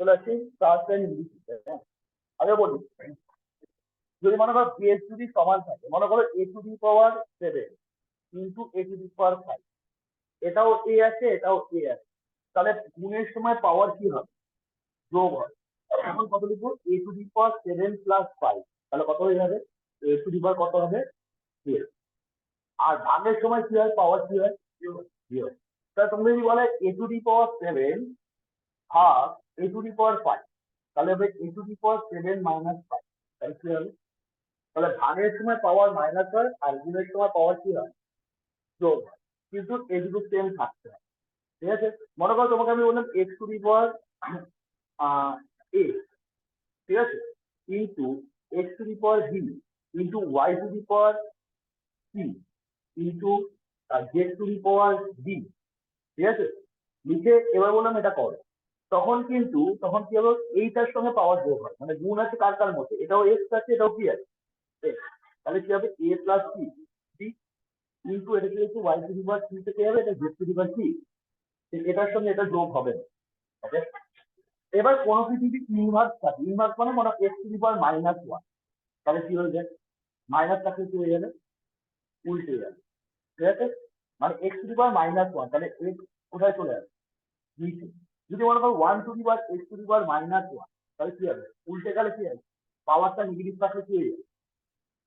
চলে আসি তাড়াতাড়ি ইংলিশে। আগে বলি, যদি মনে করো বেস যদি সমান থাকে, মনে করো a⁻7 ইন্টু a⁵, এটাও এ আছে এটাও এ আছে, তাহলে গুণের সময় পাওয়ার কি হবে? যোগ হয়। এখন কত লিখবো? a⁻7 + 5, তাহলে কত হয়ে যাবে? কত হবে? 12। আর ভাগের সময় কি হয়? পাওয়ার কি হয়? 0। তাহলে তুমি যদি বলে a⁻7 ভাগ a⁵, তাহলে হবে a⁻7 - 5, তাহলে কি হবে? তাহলে ভাগের সময় পাওয়ার মাইনাস হয় আর গুণের সময় পাওয়ার কি হয়? যোগ হয়। কিন্তু এই দুটো সেম থাকতে হয়, ঠিক আছে? মনে করো তোমাকে আমি বললাম x to the power a, ঠিক আছে, into x to the power b into y two the power c into z two the power d, ঠিক আছে? লিখে এবার বললাম এটা করো। তখন কি হবে? এইটার সঙ্গে পাওয়ার যোগ হয়, মানে গুণ আছে কার কার মধ্যে? এটাও x আছে এটাও কি আছে? x। তাহলে কি হবে? a প্লাস c ইন্টু এটা কি হচ্ছে y two the power c থেকে যাবে, এটা z two the power c, এটার সঙ্গে এটা যোগ হবে না। ওকে, এবার কোনো কিছু যদি ইনভার্স থাকে, ইনভার্স মানে মনে x টু দি পাওয়ার -1, তাহলে কি হয়ে যায়? মাইনাস থাকলে কি হয়ে যাবে? উল্টে যাবে, ঠিক আছে? মানে x টু দি পাওয়ার -1, তাহলে x কোথায় চলে যাবে? নিচে। যদি মনে করো 1 to the power x to the power -1, তাহলে কি হবে? উল্টে গেলে কি হবে? পাওয়ারটা নেগেটিভ থাকলে কি হয়ে যাবে?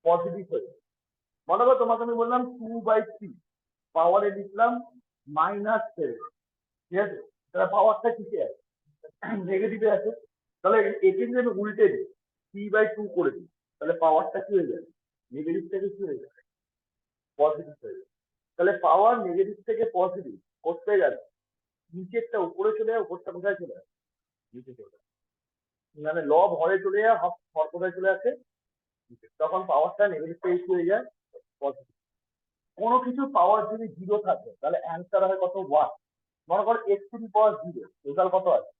পজিটিভ হয়ে যাবে। মনে করো তোমাকে আমি বললাম 2/3, পাওয়ারে লিখলাম -7, ঠিক আছে? তাহলে পাওয়ারটা কিসে আছে? নেগেটিভে আছে। তাহলে একে যদি আমি উল্টে দিই, 3/2 করে দিই, তাহলে পাওয়ারটা কি হয়ে যাবে? নেগেটিভ থেকে কি হয়ে যাবে? পজিটিভ হয়ে যাবে। তাহলে পাওয়ার নেগেটিভ থেকে পজিটিভ করতে গেলে নিচেরটা উপরে চলে যায়, উপরটা কোথায় চলে যায়? নিচে চলে যায়। মানে লব হরে চলে যায়, হর কোথায় চলে আসে? তখন পাওয়ারটা নেগেটিভ থেকে কি হয়ে যায়? পজিটিভ। কোনো কিছু পাওয়ার যদি 0 থাকে তাহলে অ্যান্সার হয় কত? 1। মনে করো x to the power 0, result কত আছে?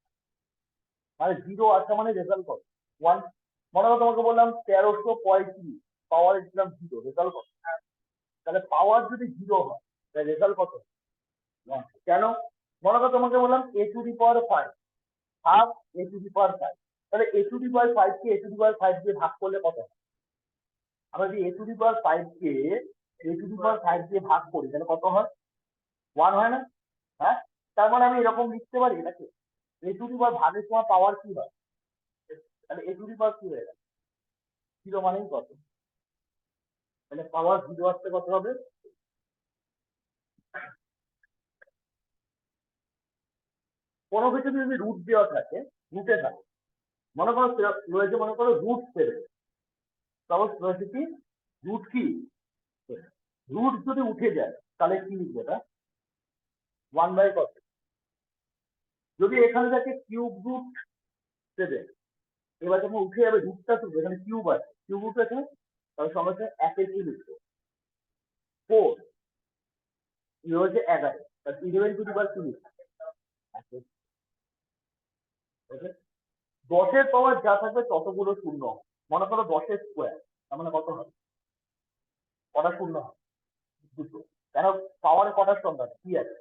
মানে 0 আছে মানে রেজাল্ট কত? 1। মনে করো তোমাকে বললাম 1335, পাওয়ার দিলাম 0, রেজাল্ট কত? তাহলে পাওয়ার যদি 0 হয় তাহলে রেজাল্ট কত? 1। কেন? মনে করো তোমাকে বললাম a to the power 5 half a to the power 5, তাহলে a টু দি পাওয়ার 5 কে a টু দি পাওয়ার 5 দিয়ে ভাগ করলে কত হয়? আমরা যদি a টু দি পাওয়ার 5 কে a টু দি পাওয়ার 5 দিয়ে ভাগ করি তাহলে কত হয়? 1 হয় না? হ্যাঁ, তার মানে আমি এরকম লিখতে পারি নাকি a টু দি পাওয়ার ভাগের সময় পাওয়ার কি হয়? তাহলে a টু দি পাওয়ার কি হয়ে গেল? 0 মানেই কত? তাহলে পাওয়ার 0 আসতে কত হবে? কোনো কিছু যদি রুট দেওয়া থাকে, রুটে থাকে, মনে করো রয়েছে, মনে করো √7, তাহলে রয়েছে কি? রুট কি? রুট যদি উঠে যায় তাহলে কি লিখবে? এটা 1 বাই কত? যদি এখানে থাকে √7, এবার যখন উঠে যাবে রুটটা তো এখানে কিউব আছে, কিউব উঠেছে, তাহলে সঙ্গে একে কি লিখবে? 4 হচ্ছে 11, 11 টু দি পাওয়ার কি লিখবে? 10-এর পাওয়ার যা থাকবে ততগুলো শূন্য। মনে করো 10-এর স্কোয়ার, তার মানে কত হবে? কটা শূন্য হবে? 2। কেন? পাওয়ারে কটার সংখ্যা কি আছে?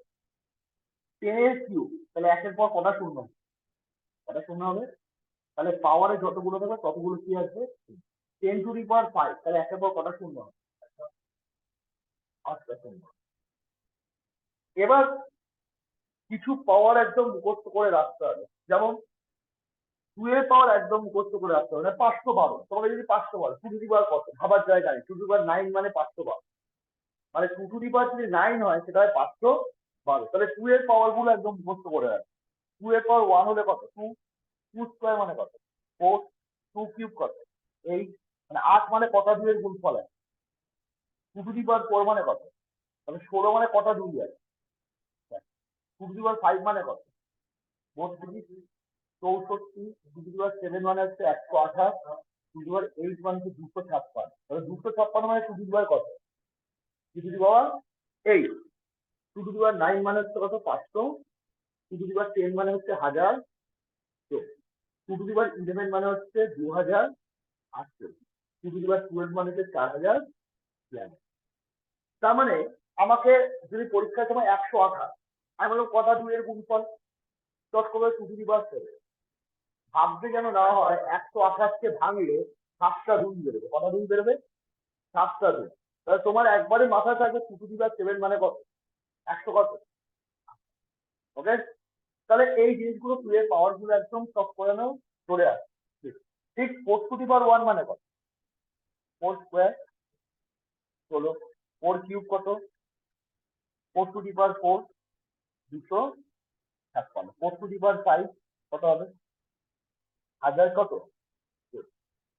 10-এর কিউব, তাহলে 1-এর পর কটা শূন্য? কটা শূন্য হবে? তাহলে পাওয়ারে যতগুলো থাকবে ততগুলো কি আসবে? 10 টু দি পাওয়ার 5, তাহলে 1-এর পর কটা শূন্য হবে? 8টা শূন্য। এবার কিছু পাওয়ার একদম মুখস্থ করে রাখতে হবে, যেমন 2 এর পাওয়ার একদম মুখস্থ করে রাখতে হবে, 512। তোমাকে যদি 512 2 টু দি পাওয়ার কত ভাবার জায়গা নেই, 2 টু দি পাওয়ার 9 মানে 512, মানে 2 টু দি পাওয়ার যদি 9 হয় সেটা হয় 512। তাহলে 2 এর পাওয়ার গুলো একদম মুখস্থ করে রাখবে। 2 এর পাওয়ার 1 হলে কত? 2, 2 স্কোয়ার মানে কত? 4, 2 কিউব কত? 8, মানে 8 মানে কটা 2 এর গুণফল আছে? 2 টু দি পাওয়ার 4 মানে কত? তাহলে 16 মানে কটা 2 আছে? 2 টু দি পাওয়ার 5 মানে কত? 32, 64, 2 টু দি পাওয়ার 7 মানে হচ্ছে 128, 2 টু দি পাওয়ার 8 মানে হচ্ছে 256। তাহলে 256 মানে 2 টু দি পাওয়ার কত? 2 two the power 8। 2 two the পাওয়ার 9 মানে হচ্ছে কত? 500। 2 টু দি পাওয়ার 10 মানে হচ্ছে 1000। 2 টু দি পাওয়ার 11 মানে হচ্ছে 2800। 2 টু দি পাওয়ার 12 মানে হচ্ছে 4000। তার মানে আমাকে যদি পরীক্ষার সময় 128, আমি বললাম কটা 2 এর গুণফল? চট করে 2 টু দি পাওয়ার 7, ভাবতে যেন না হয় 128 ভাঙলে 7টা দুই বেরোবে। কটা দুই বেরোবে? 7টা দুই। তাহলে তোমার একবারে মাথায় থাকবে 2⁻7 মানে কত? 100 কত? ওকে, তাহলে এই জিনিসগুলো তুলে পাওয়ার গুলো একদম সব করে নাও, চলে আসবে। ঠিক 4⁻1 মানে কত? 4 স্কোয়ার 16, 4 কিউব কত? 4⁻4 256, 4⁻5 কত হবে? 1000 কত?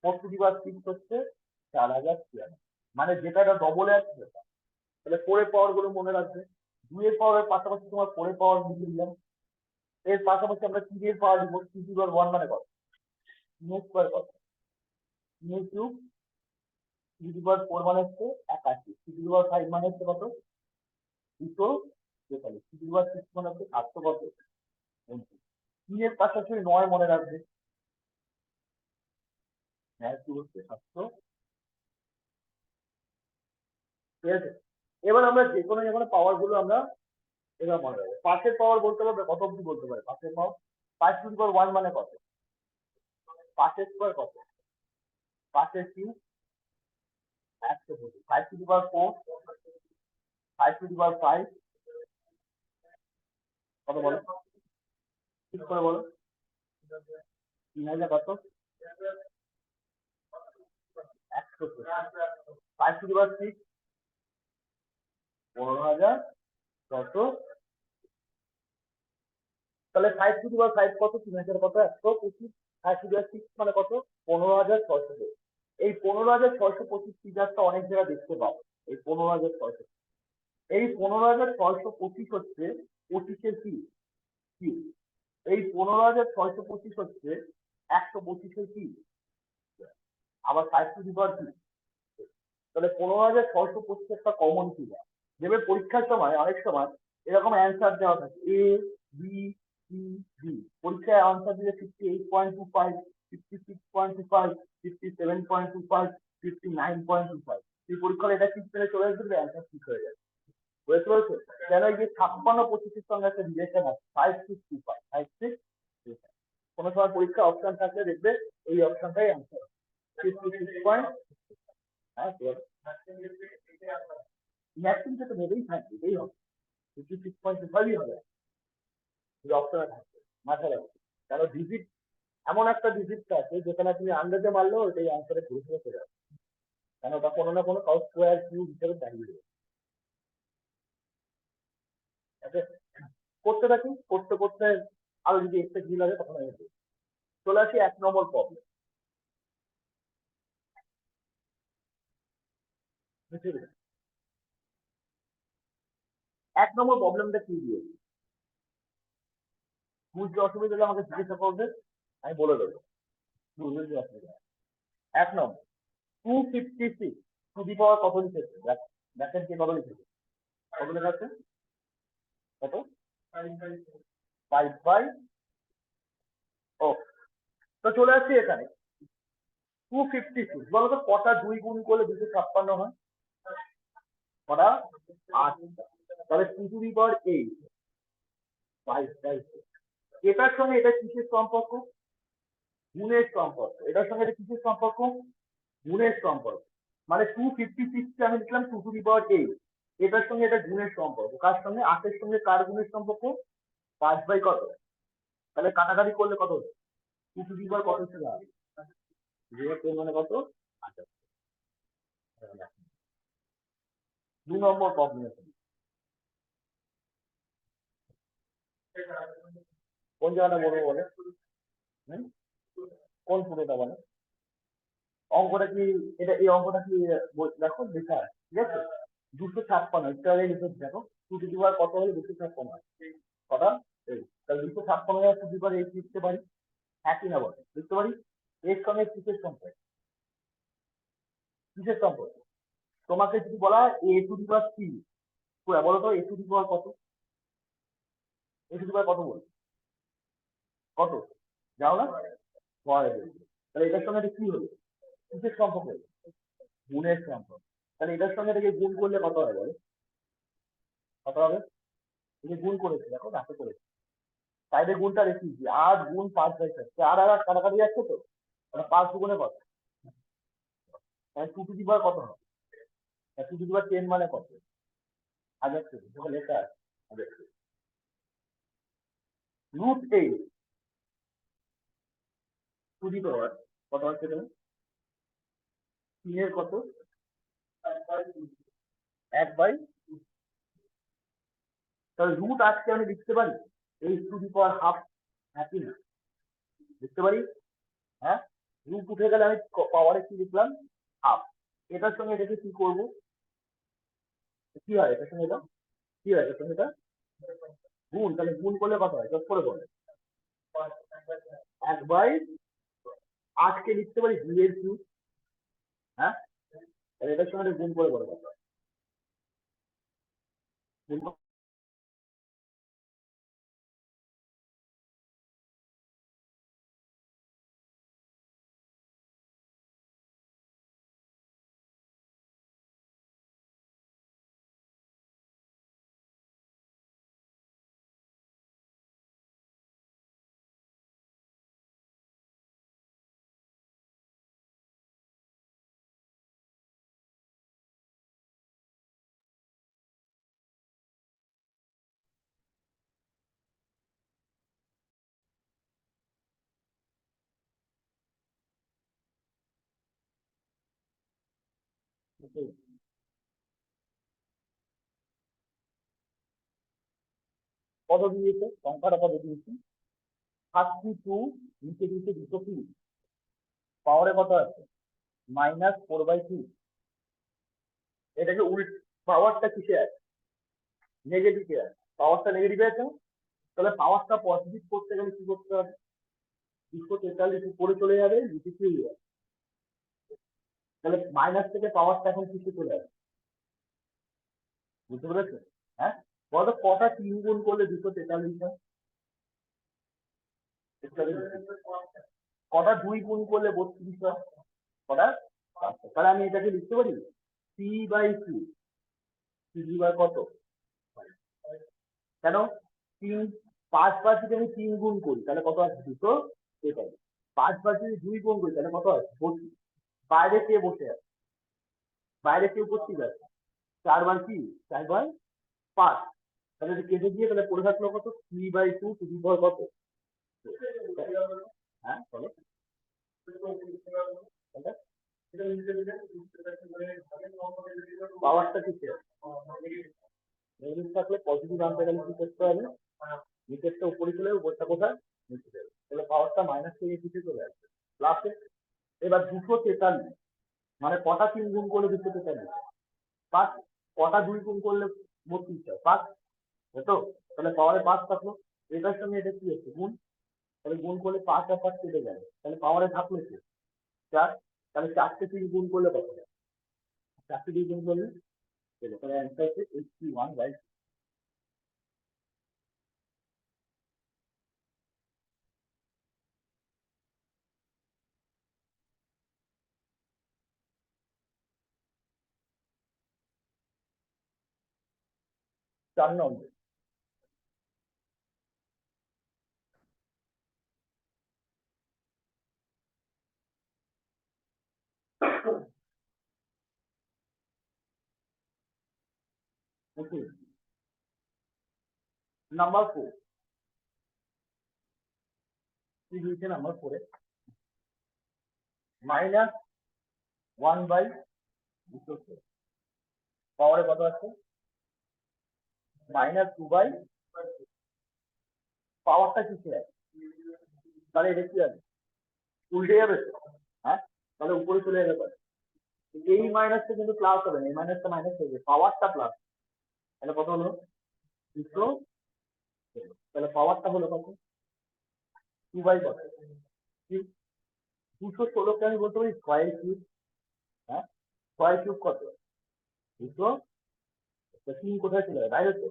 4⁻6 হচ্ছে 4096, মানে যেটা ডবল আছে। তাহলে 4 এর পাওয়ার গুলো মনে রাখবে। 2 এর পাওয়ারের পাশাপাশি তোমার 4 এর পাওয়ার লিখে দিলাম। এর পাশাপাশি আমরা 3 এর পাওয়ার লিখবো। 3⁻1 মানে কত? 3 স্কোয়ার কত? 3 কিউব 3⁻4 মানে হচ্ছে 81, 3⁻5 মানে হচ্ছে কত? 243, 3⁻6 মানে হচ্ছে 700 কত? 3 এর পাশাপাশি 9 মনে রাখবে। হ্যাঁ, কি হচ্ছে? 700। ঠিক আছে, এবার আমরা যে কোনো পাওয়ার গুলো আমরা এবার মনে রাখবো। পাশের পাওয়ার বলতে পারবে? কত অব্দি বলতে পারে পাশের পাওয়ার? 5⁻1 মানে কত? 5 স্কোয়ার কত? 5 কিউব 125, 5⁻4 5⁻5 কত বলো? ঠিক করে বলো। 3000 কত? 100। 5⁻6 15,000 কত? তাহলে 5⁻5 কত? 3000 কত? 125। 5⁻6 মানে কত? 15,600। এই 15,625 ফিগারটা অনেক জায়গায় দেখতে পাবো। এই 15,600, এই 15,625 হচ্ছে 25-এর কি? এই 15,625 হচ্ছে 125-এর কি? আবার 5⁻কি? তাহলে 15,625 একটা কমন ফিগার। দেবে পরীক্ষার সময় অনেক সময় এরকম অ্যান্সার দেওয়া থাকে এ বি সি ডি। পরীক্ষায় আনসার দিলে 58.25, 56.25, 57.25, 59.25। এই পরীক্ষায় এটা ঠিক করে চলে আসবে, অ্যান্সার ঠিক হয়ে যাবে। বুঝতে পেরেছো? কেন? এই যে 56-25-এর সঙ্গে একটা রিলেশন আছে, 5625, 5625। কোনো সময় পরীক্ষা অপশন থাকলে দেখবে এই অপশনটাই অ্যান্সার 56. হ্যাঁ, ম্যাক্সিমটা তো ভেবেই থাকবে, এটাই হবে 56.25 হবে। অপশনে থাকবে, মাথায় রাখবে। কারণ ডিজিট এমন একটা ডিজিটটা আছে যেখানে তুমি আন্দাজে মারলেও এটাই অ্যান্সারে ঘুরে চলে যাবে। কারণ ওটা কোনো না কোনো স্কোয়ার কিউব হিসেবে দাঁড়িয়ে যাবে। করতে থাকি, করতে করতে আরো যদি একটা ভুল লাগে তখন আমি চলে আসি 1 নম্বর প্রবলেম। 1 নম্বর প্রবলেমটা কি দিয়েছে? বুঝতে অসুবিধা হলে আমাকে জিজ্ঞাসা করবে, আমি বলে দেবো। বুঝতে অসুবিধা 1 নম্বর 256 টু দি পাওয়ার কত লিখেছে? দেখেন কে কত লিখেছে? কত লেখা আছে? কত? 5/, ও, তো চলে আসছি এখানে 256। বলতো কটা 2 গুণ করলে 256 হয়? কটা? 8। তাহলে 2⁸8 5/, এটার সঙ্গে এটা কিসের সম্পর্ক? গুণের সম্পর্ক। এটার সঙ্গে এটা কিসের সম্পর্ক? গুণের সম্পর্ক। মানে 256 কে আমি লিখলাম 2⁸8, এটার সঙ্গে এটা গুণের সম্পর্ক। কার সঙ্গে? 8-এর সঙ্গে কার গুণের সম্পর্ক? 5/, কত? তাহলে কাটাকাটি করলে কত হবে? 2 কত ছিল? 0 মানে কত? 8। 2 নম্বর প্রবলেম। কোন জায়গাটা বলবো বলে? কোন পুরোটা বলে? অঙ্কটা কি এটা? এই অঙ্কটা কি দেখো লেখা আছে, ঠিক আছে? 256 একটু আগে লিখে দেখো। 2 কত হলে 256 হয়? কটা? এই তাহলে 256 2 লিখতে পারি। একই না বলে লিখতে পারি। এর সঙ্গে কিসের সম্পর্ক? কিসের সম্পর্ক? তোমাকে যদি বলা হয় a⁻3, বলো তো a⁻ কত? a⁻ কত বল? কত? যাও না? হয়। তাহলে এটার সঙ্গে এটা কি হলো? কিসের সম্পর্ক? গুণের সম্পর্ক। তাহলে এটার সঙ্গে এটাকে গুণ করলে কত হবে বলো? কত হবে? এই যে গুণ করেছে, দেখো রাতে করেছে। সাইডে গুণটা রেখে দিচ্ছি 8 গুণ 5/7 4 আর 8 কাটাকাটি যাচ্ছে তো মানে 5 দুগুণে কত তাহলে 2 টু দি পাওয়ার কত হবে 2 টু দি পাওয়ার 10 মানে কত 1000 যেটা লেখা আছে 1000 √8 টু দি পাওয়ার কত হচ্ছে এখানে 3 এর কত 1/, তাহলে রুট আজকে আমি লিখতে পারি H two the power half happy না লিখতে পারি হ্যাঁ রুট উঠে গেলে আমি পাওয়ারে কি লিখলাম হাফ এটার সঙ্গে এটাকে কি করব কি হয় এটার সঙ্গে এটা কি হয় এটার সঙ্গে এটা গুণ তাহলে গুণ করলে কত হয় যোগ করে বলে 1/8 কে লিখতে পারি 2 এর কিউব হ্যাঁ তাহলে এটার সঙ্গে গুণ করে বলে কত হয় গুণ কত দিয়েছে সংখ্যাটা কত দিয়েছে 32 নিচে দিয়েছে 203 পাওয়ারে কত আছে -4/2 এটাকে উল্ট পাওয়ারটা কিসে আছে নেগেটিভে আছে পাওয়ারটা নেগেটিভে আছে তাহলে পাওয়ারটা পজিটিভ করতে গেলে কি করতে হবে 243 উপরে চলে যাবে নিচে চলে যাবে তাহলে মাইনাস থেকে পাওয়ারটা এখন কিসে চলে আসবে বুঝতে পেরেছো হ্যাঁ বলো কটা 3 গুণ করলে 243 হয় কটা 2 গুণ করলে 32 হয় কটা তাহলে আমি এটাকে লিখতে পারি c/2 কত কেন 3 5 যদি আমি 3 গুণ করি তাহলে কত আছে 243 5 যদি 2 গুণ করি তাহলে কত আছে 32 বাইরে কে বসে আছে বাইরে কে উপস্থিত আছে 4 কি 4/5 তাহলে এটা কেটে দিয়ে তাহলে পড়ে থাকলো কত 3/2 টু দি পাওয়ার কত হ্যাঁ বলো পাওয়ারটা কিসে নেগেটিভ থাকলে পজিটিভ আনতে গেলে কি করতে হবে নিচেরটা উপরে চলে উপরটা কোথায় নিচে যাবে তাহলে পাওয়ারটা মাইনাস থেকে কিছু চলে আসবে প্লাসে এবার 243 মানে কটা 3 গুণ করলে 243 5 কটা 2 গুণ করলে 32 হয় 5 তো তাহলে পাওয়ারে 5 থাকলো এটার সঙ্গে এটা কি হচ্ছে গুণ তাহলে গুণ করলে 5 আর 5 কেটে যাবে তাহলে পাওয়ারে থাকলো কি 4 তাহলে 4টে 3 গুণ করলে কত হবে 4টে 2 গুণ করলে তাহলে অ্যান্সার হচ্ছে 81/, 4 নম্বর নাম্বার 4 কি দিয়েছে নাম্বার 4 এ -1/2 পাওয়ারে কত আছে -2/, পাওয়ারটা কিসে আছে তাহলে এটা কি আছে উল্টে যাবে হ্যাঁ তাহলে উপরে চলে যাবে কত এই মাইনাসটা কিন্তু প্লাস হবে না এই মাইনাসটা মাইনাস হয়ে যাবে পাওয়ারটা প্লাস তাহলে কত হলো 200 তাহলে পাওয়ারটা হলো কত 2/, কত 216 কে আমি বলতে পারি স্কয়ার কিউব হ্যাঁ স্কয়ার কিউব কত 200 3 কোথায় চলে যাবে বাইরে তো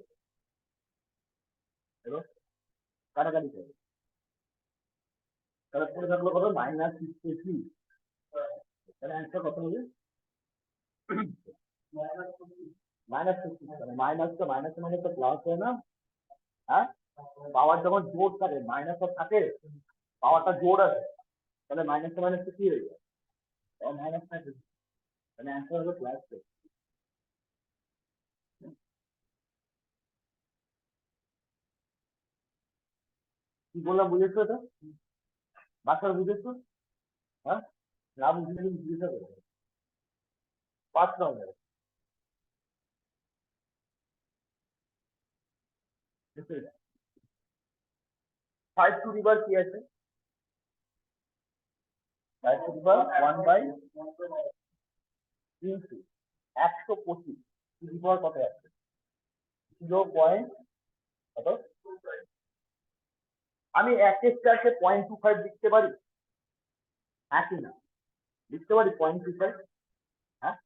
এবার কাটাকাটি করবে তাহলে পড়ে থাকলো কত -63 তাহলে অ্যান্সার কত হবে -50 মানে মাইনাসটা মাইনাস মানে তো প্লাস হয় না হ্যাঁ পাওয়ার যখন জোর থাকে মাইনাস থাকে পাওয়ারটা জোর আছে তাহলে মাইনাস মাইনাস কি হয়ে যায় মাইনাস থাকে তাহলে অ্যান্সার হবে প্লাস। কি বললাম বুঝেছো এটা? বাচ্চারা বুঝেছো? হ্যাঁ, না বুঝলে বুঝতে হবে 5 নম্বর। 5 টু দি পাওয়ার কি আছে? 5 two the power 1/into 125 two the পাওয়ার কত আছে? 0. কত? আমি 1/4 0.25 লিখতে পারি? হ্যাঁ কি না? লিখতে পারি 0.25? হ্যাঁ,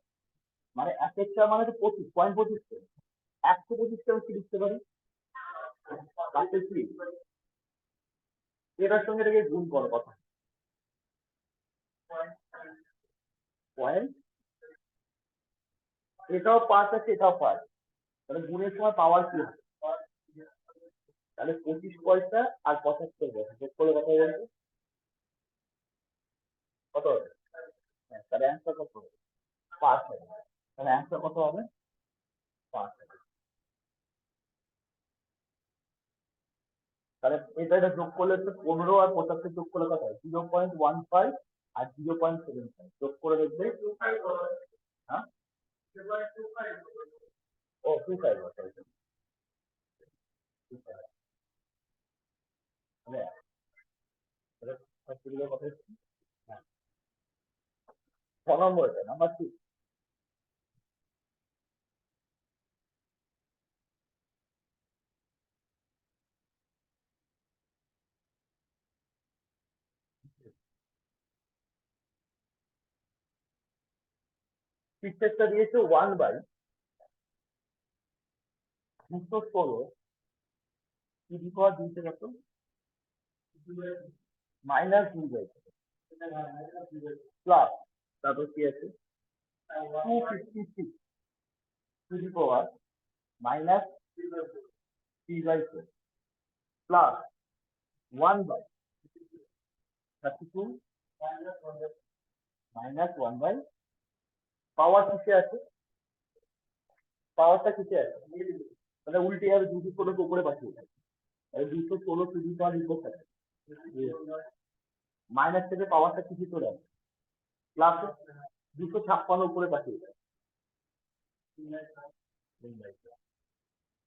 মানে 1/4 মানে তো 25 0.25 125 আমি কি লিখতে পারি? এটার সঙ্গে এটাকে গুণ করো কথা পয়েন্ট, এটাও 5 আছে এটাও 5, তাহলে গুণের সময় পাওয়ার কি হবে? তাহলে 25 পয়সা আর 75 পয়সা যোগ করে কত বলবো? কত হবে? তাহলে অ্যান্সার কত হবে? 5 হবে। তাহলে অ্যান্সার কত হবে? 5 হবে। তাহলে এটা যোগ করলে হচ্ছে 15 আর 75 যোগ করলে কত হয়? 0.15 আর 0.75 যোগ করে দেখবে। হ্যাঁ, ও 25 আছে। নম্বর নাম্বার 2। পিকচারটা দিয়েছে 1/216 কি দি পাওয়ার দিয়েছে কত? -2/, প্লাস তারপর কি আছে 256 টু দি পাওয়ার -3/4 প্লাস 1/32 -1/, পাওয়ার কিসে আছে? পাওয়ারটা কিসে আছে? মানে উল্টে যাবে 216 উপরে পাঠিয়ে দেয়, 216 টু দি পাওয়ার লিখবো থাকে মাইনাস থেকে পাওয়ারটা কিছু চলে আসে প্লাস 256 উপরে পাঠিয়ে দেয়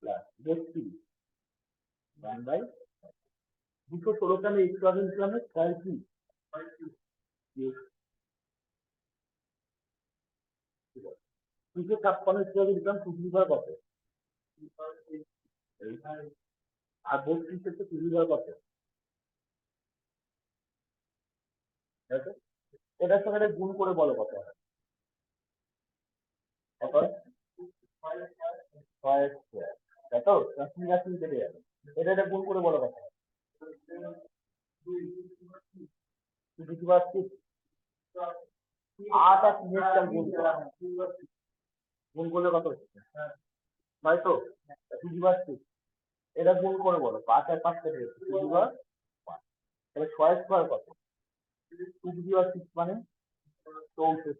প্লাস 1/216 আমি একটু আগে দিলাম স্কয়ার কি 256 একটু আগে দিলাম টু দি পাওয়ার কত? আর 32 হচ্ছে টু দি পাওয়ার কত? এটার সঙ্গে গুণ করে বলো কত হয়? কত হয়? 6 স্কয়ার, তাই তো? ক্যালকুলেশন কেটে যাবে। এটা গুণ করে বলো কত হয়? 2 টু দি পাওয়ার 6। 8 আর 3 এর গুণ করো, গুণ করলে কত হচ্ছে? তাই তো 2 টু দি পাওয়ার 6, এটা গুণ করে বলো 5 আর 5 কেটে যাচ্ছে 2 টু দি পাওয়ার 5, তাহলে 6 স্কয়ার কত? 2 টু দি পাওয়ার 6 মানে 64,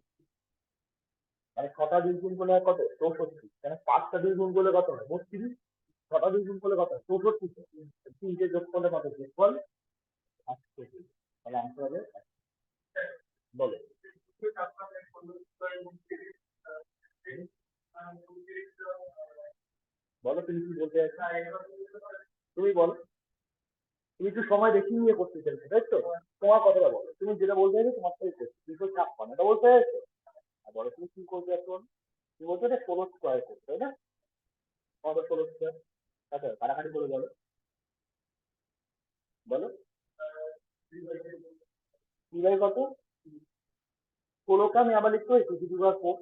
মানে 6টা 2 গুণ করলে হয় কত? 64, মানে 5টা 2 গুণ করলে কত হয়? 32, 6টা 2 গুণ করলে কত হয়? 64, 3টে যোগ করলে কত? যোগফল 68, তাহলে অ্যান্সার হবে বলো। বলো তুমি কি বলতে চাইছো, তুমি বলো। তুমি একটু সময় দেখি নিয়ে করতে চাইছো তাই তো? তোমার কথাটা বলো, তুমি যেটা বলতে চাইছো তোমার টাই করছো, 256 এটা বলতে চাইছো। আর বলো তুমি কি করবে এখন? তুমি বলছো এটা 16 স্কয়ার করবে তাই না? কত 16 স্কয়ার? আচ্ছা কাটাকাটি করে বলো, বলো 3 বাই কত? 16কে আমি আবার লিখতে পারি 2 টু দি পাওয়ার 4,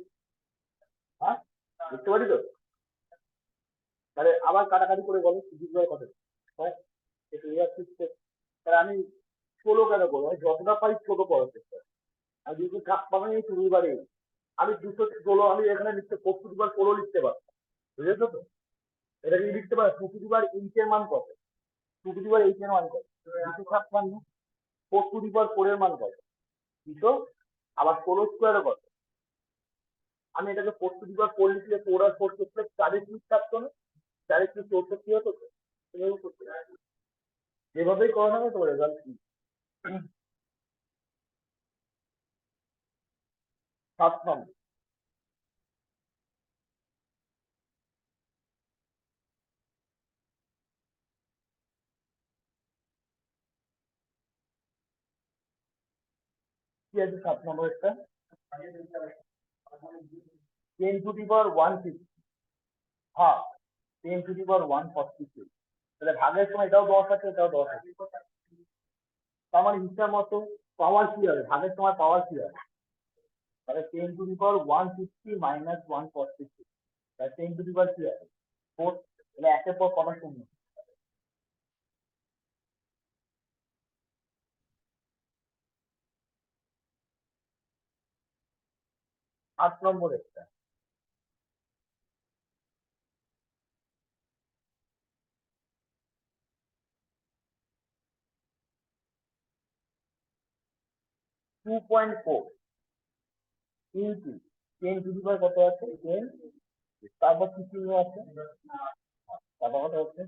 হ্যাঁ লিখতে পারি তো? তাহলে আবার কাটাকাটি করে বলো 2 টু দি পাওয়ার কত হয়? এটা তাহলে আমি 16 কেন করবো? আমি যতটা পারি ছোট করার চেষ্টা করি। আর যেহেতু কাপ পাবে এই টু দি পাওয়ার, আমি 216 আমি এখানে লিখতে 4 টু দি পাওয়ার 4 লিখতে পারবো, বুঝেছো তো? এটা কি লিখতে পারো 2 টু দি পাওয়ার ইঞ্চের মান কত? 2 টু দি পাওয়ার 8 এর মান কত? 256। 4 টু দি পাওয়ার 4 এর মান কত? 200। আবার 16 স্কোয়ারও কত? আমি এটাকে 4 টু দি পাওয়ার 4 লিখলে 4 আর 4 করতে 4 থাকতো না? 4 64 হতো তো? এভাবে করতে পারি। যেভাবেই করো না তোমার রেজাল্ট কি? 7 নম্বর। কি আছে 7 নম্বর একটা? 10 to the power 150 half 10 to the power 143। তাহলে ভাগের সময় এটাও 10 আছে, এটাও 10 আছে। তার মানে হিসাব মতো পাওয়ার কি হবে? ভাগের সময় পাওয়ার কি হবে? তাহলে 10 টু দি পাওয়ার 150 মাইনাস 143, তাহলে 10 টু দি পাওয়ার কি হবে? 4। তাহলে একের পর কটা শূন্য? 8 নম্বর একটা। 2.4 ইন্টু 10 টু দি পাওয়ার কত আছে? 10। তারপর কি চিহ্ন আছে? তারপর কত হচ্ছে?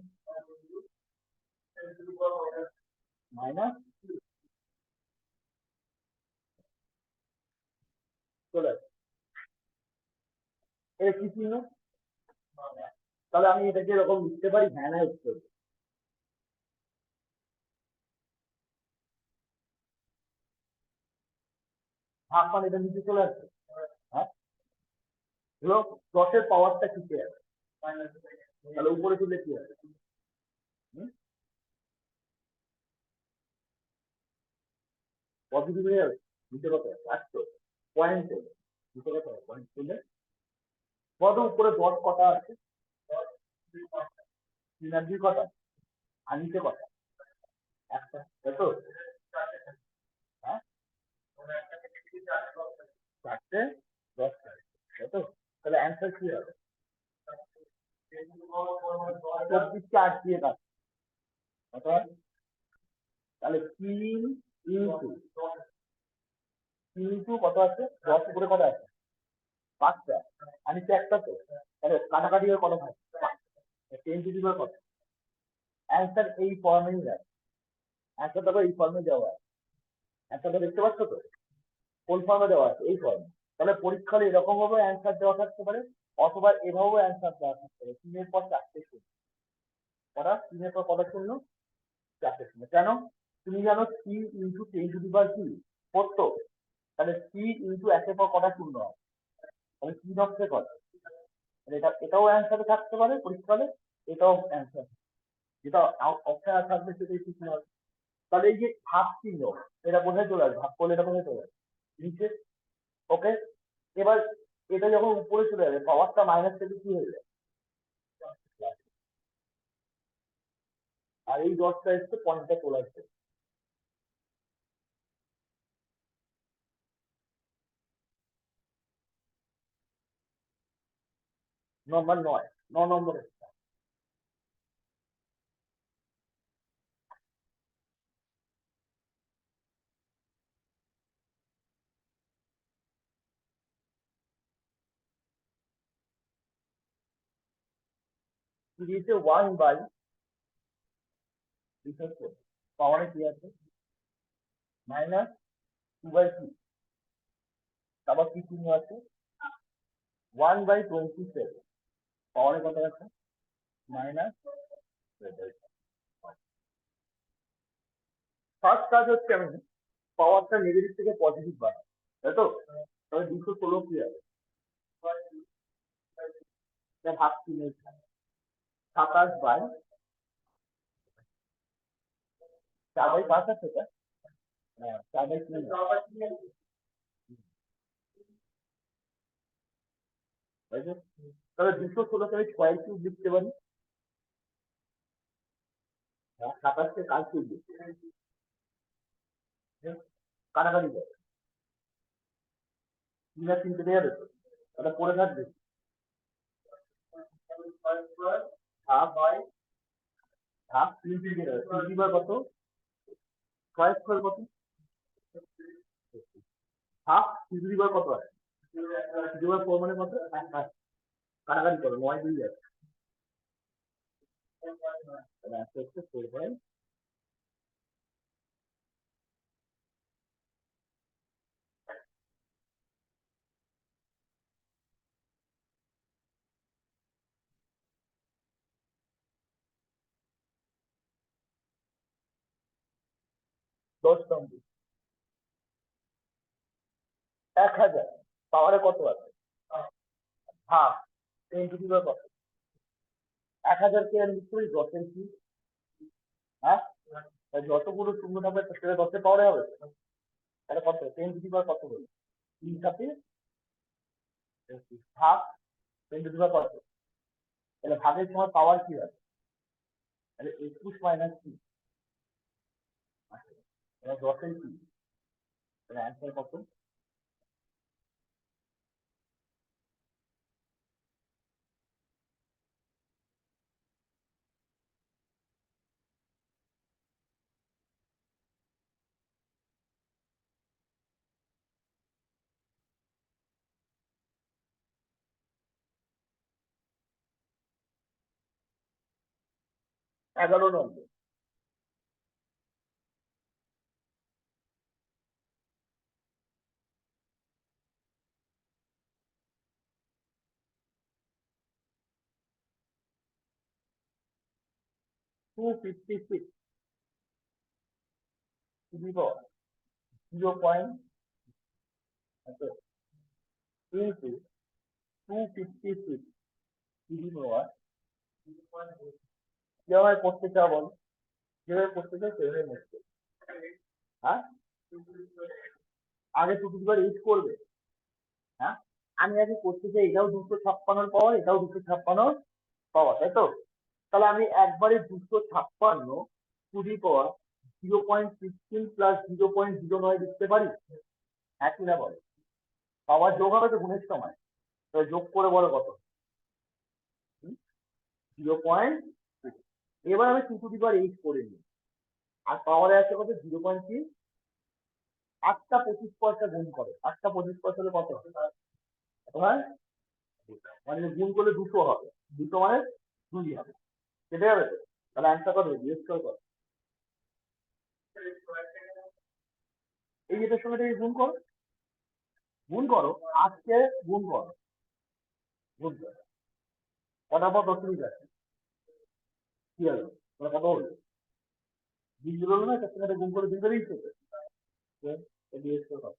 মাইনাস চলে আসছে। এটা কি চিহ্ন? তাহলে আমি এটাকে এরকম লিখতে পারি, হ্যাঁ না উত্তর। ভাগ মানে এটা নিচে চলে আসছে। হ্যাঁ, হলো 10-এর পাওয়ারটা কিসে আছে? তাহলে উপরে তুলে কি আছে? পজিটিভ হয়ে যাবে। নিচে কত আছে? 800 পয়েন্ট। নিচে কত আছে? পয়েন্ট তুলে কত? উপরে 10 কটা আছে? 3 আর 2 কটা? আর নিচে কটা? একটা, তাই তো? হ্যাঁ, 4টে 10, তাই তো? তাহলে অ্যান্সার কি হবে? 24কে 8 দিয়ে কাট, কত হয়? তাহলে 3 ইন্টু কত আছে? 10 উপরে কত আছে? 5টা। আর নিচে একটা তো, তাহলে কাটাকাটি হয়ে কত হয়? 10 টু দি পাওয়ার কত? অ্যান্সার এই ফর্মেই যায়। অ্যান্সার দেখো এই ফর্মে দেওয়া আছে। অ্যান্সারটা দেখতে পাচ্ছ তো? কোন ফর্মে দেওয়া আছে? এই ফর্মে। তাহলে পরীক্ষায় এরকম ভাবে অ্যান্সার দেওয়া থাকতে পারে, অথবা এভাবেও অ্যান্সার দেওয়া থাকতে পারে। 3-এর পর 4টে শূন্য। কটা? 3-এর পর কটা শূন্য? 4টে শূন্য। কেন? তুমি জানো 3 ইন্টু 10 টু দি পাওয়ার কি? 4 তো? তাহলে 3 ইন্টু 1-এর পর কটা শূন্য হয়? তাহলে 3 হচ্ছে কত? এটাও অ্যান্সারে থাকতে পারে পরীক্ষায়, এটাও অ্যান্সার। যেটা অপশন থাকবে সেটাই ঠিক হবে। তাহলে এই যে ভাগ চিহ্ন, এটা কোথায় চলে আসবে? ভাগ করলে এটা কোথায় চলে আসবে? নিচে। ওকে, এবার এটা যখন উপরে চলে যাবে, পাওয়ারটা মাইনাস থেকে কি হয়ে যাবে? আর এই 10টা এসছে, পয়েন্টটা চলে আসবে। নম্বর 9, 9 নম্বরে। দিয়েছে 1/4, পাওয়ারে কি আছে? মাইনাস 2/3। তারপর কি চিহ্ন আছে? 1/27, পাওয়ারে কত আছে? মাইনাস। ফার্স্ট কাজ হচ্ছে আমি পাওয়ারটা নেগেটিভ থেকে পজিটিভ বানাবো, তাই তো? তাহলে 216 কি হবে? এটা ভাগ চিহ্ন, 27/4/5 আছে এটা। হ্যাঁ, 4/3। তাই তো? তাহলে 216কে আমি 6 কিউব লিখতে পারি। 27কে কার কিউব লিখতে পারি? কাটাকাটি যাবে, 3 আর 3 কেটে যাবে তো, তাহলে পড়ে থাকবে হাফ হাফ 3 থেকে 3 বার কত 5 স্কয়ার কত হাফ 3 বার কত আছে 3 বার 4 মানে কত কাটাকাটি করো 9 2 আছে তাহলে আস্তে আস্তে 4 10 নম্বর 1000 পাওয়ারে কত আছে হাফ 10 টু দি পাওয়ার কত 1000 কে আমি লিখতে পারি 10 এর কি হ্যাঁ যতগুলো শূন্য থাকবে সেটা 10 এর পাওয়ারে হবে তাহলে কত 10 টু দি পাওয়ার কত হলো 3 সাথে হাফ 10 টু দি পাওয়ার কত তাহলে ভাগের সময় পাওয়ার কি হবে তাহলে 21 মাইনাস 3 তাহলে 10 এর কি তাহলে অ্যান্সার কত 11 number 256 to the power 0. into 256 to the power কিভাবে করতে চাও বল যেভাবে করতে চাও সেভাবে করতে হ্যাঁ আগে 2 টু দি পাওয়ার 8 করবে হ্যাঁ আমি আগে করতে চাই এটাও 256 পাওয়ার এটাও 256 পাওয়ার তাই তো তাহলে আমি একবারে 256 টু দি পাওয়ার 0.16 প্লাস 0.09 লিখতে পারি হ্যাঁ কি না বলো পাওয়ার যোগ হবে তো গুণের সময় তাহলে যোগ করে বলো কত 0. এবার আমি 2 টু দি পাওয়ার 8 করে নিই আর পাওয়ারে আছে কত 0.3 8টা 25 পয়সা গুণ করো 8টা 25 পয়সা হলে কত হয় মানে গুণ করলে 200 হবে 200 মানে 2 হবে সেটাই হবে তো তাহলে অ্যান্সার কত বিয়োগ কত এই এটার সঙ্গে থেকে গুণ করো আজকে গুণ করো গুণ করো কটা পর 10 মিনিট আছে কি হলো তোমরা কত হলো 20 হলো না তার সঙ্গে গুণ করে দিতে দিয়েছো তো বিয়োগ করো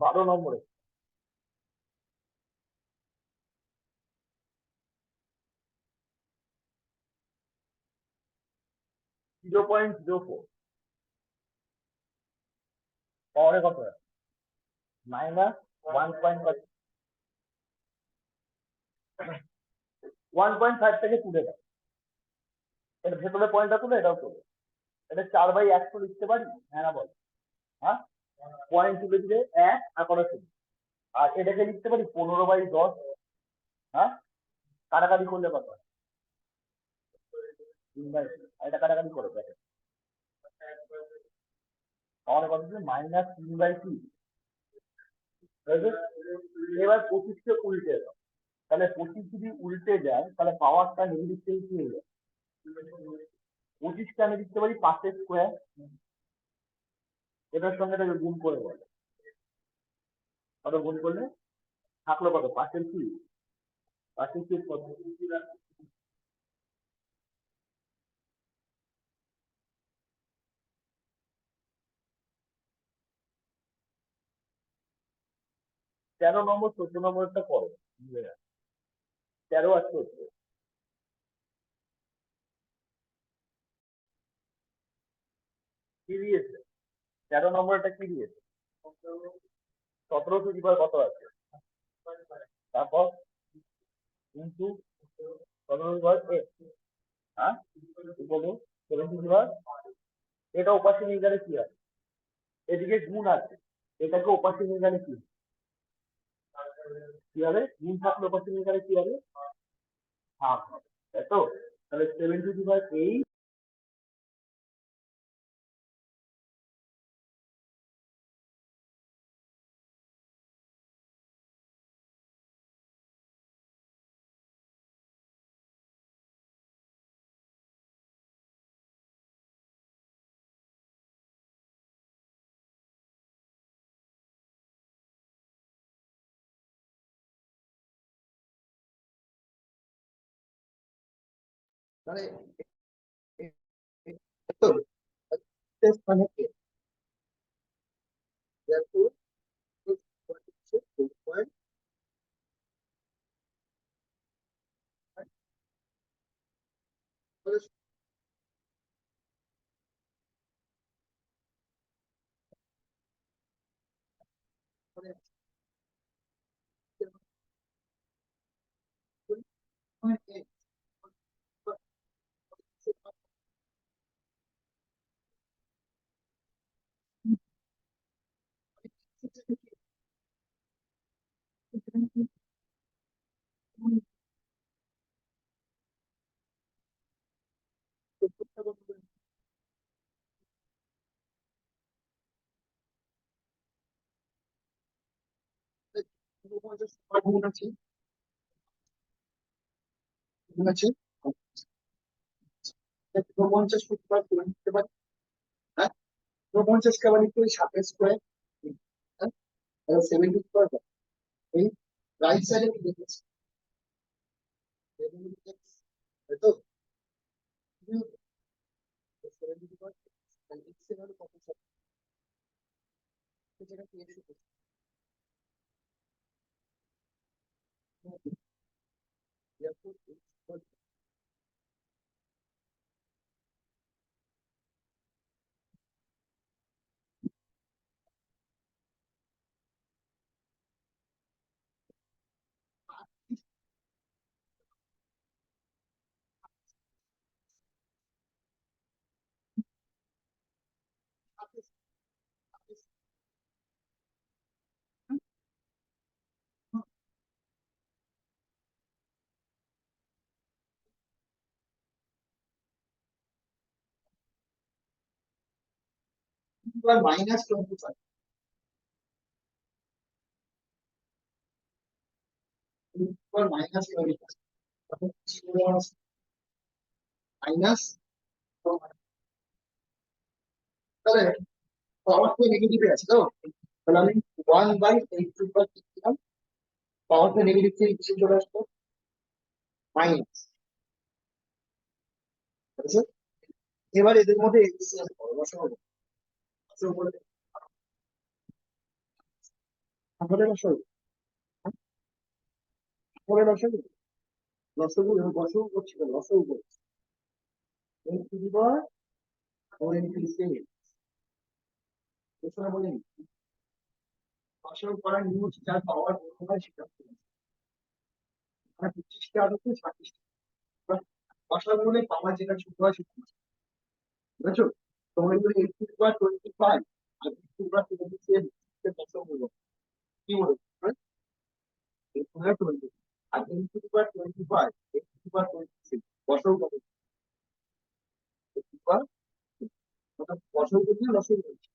12 নম্বরে 0.04 পাওয়ারে কত মাইনাস 1.5 থেকে তুলে দাও এটা ভেতরে পয়েন্টটা তুলে এটাও তুলে এটা 4/100 লিখতে পারি হ্যাঁ না বল হ্যাঁ পয়েন্ট তুলে দিলে 1 আর কত শুধু আর এটাকে লিখতে পারি 15/10 হ্যাঁ কাটাকাটি করলে কত 3/3 এটা কাটাকাটি করে দেখে তাহলে কত মাইনাস 3/3 এবার 25কে উল্টে দাও তাহলে 25 যদি উল্টে যায় তাহলে পাওয়ারটা নেগেটিভ থেকে কি হয়ে যায় 25কে আমি লিখতে পারি 5 স্কোয়ার এটার সঙ্গে এটাকে গুণ করে বলে কত গুণ করলে থাকলো কত 5 কি 5 কি কত 13 নম্বর 14 নম্বরটা করো 13 আর 14 কি দিয়েছে 13 নম্বরটা কি দিয়েছে 17 টু দি পাওয়ার কত আছে তারপর কিন্তু 17 টু দি পাওয়ার 8 হ্যাঁ কি বলবো 7 টু দি পাওয়ার এটা ওপাশে নিয়ে গেলে কি হয়? এদিকে গুণ আছে, এটাকে ওপাশে নিয়ে গেলে কি কি হবে? গুণ থাকলে ওপাশে নিয়ে গেলে কি হবে? হাফ হবে, তাই তো? তাহলে 7/8। মানে তো মানে কি therefore this is 2.5 মানে গুণ আছে গুণ আছে 49 ফুট করে নিতে পারি। হ্যাঁ, 49 কে আবার একটু 7 স্কয়ার, হ্যাঁ, তাহলে 70 স্কয়ার। এই রাইট সাইডে কি লিখেছি? 7x, তাই তো? 70 স্কয়ার তাহলে x এর ভ্যালু কত হবে? যেটা কি x মাইনাস 25 মাইনাস 25 মাইনাস, তাহলে পাওয়ার তো নেগেটিভে আছে তো, তাহলে আমি 1/8 দিলাম, পাওয়ার তো নেগেটিভ থেকে কিছু চলে আসতো মাইনাস। এবার এদের মধ্যে লসগু লসগু করছি তো, লসগু করছি বলে লসগু করার নিয়ম হচ্ছে যার পাওয়ার বড় হয় সেটা মানে 25টা আর হচ্ছে 26টা, লসগু বলে পাওয়ার যেটা ছোট হয় সেটা বুঝেছো? তোমরা যদি 8/25 আর 8/27 লসগু কি বলো? 8/20 আর 8/25 8/26 লসগু কত? লসগু করছি লসগু করছি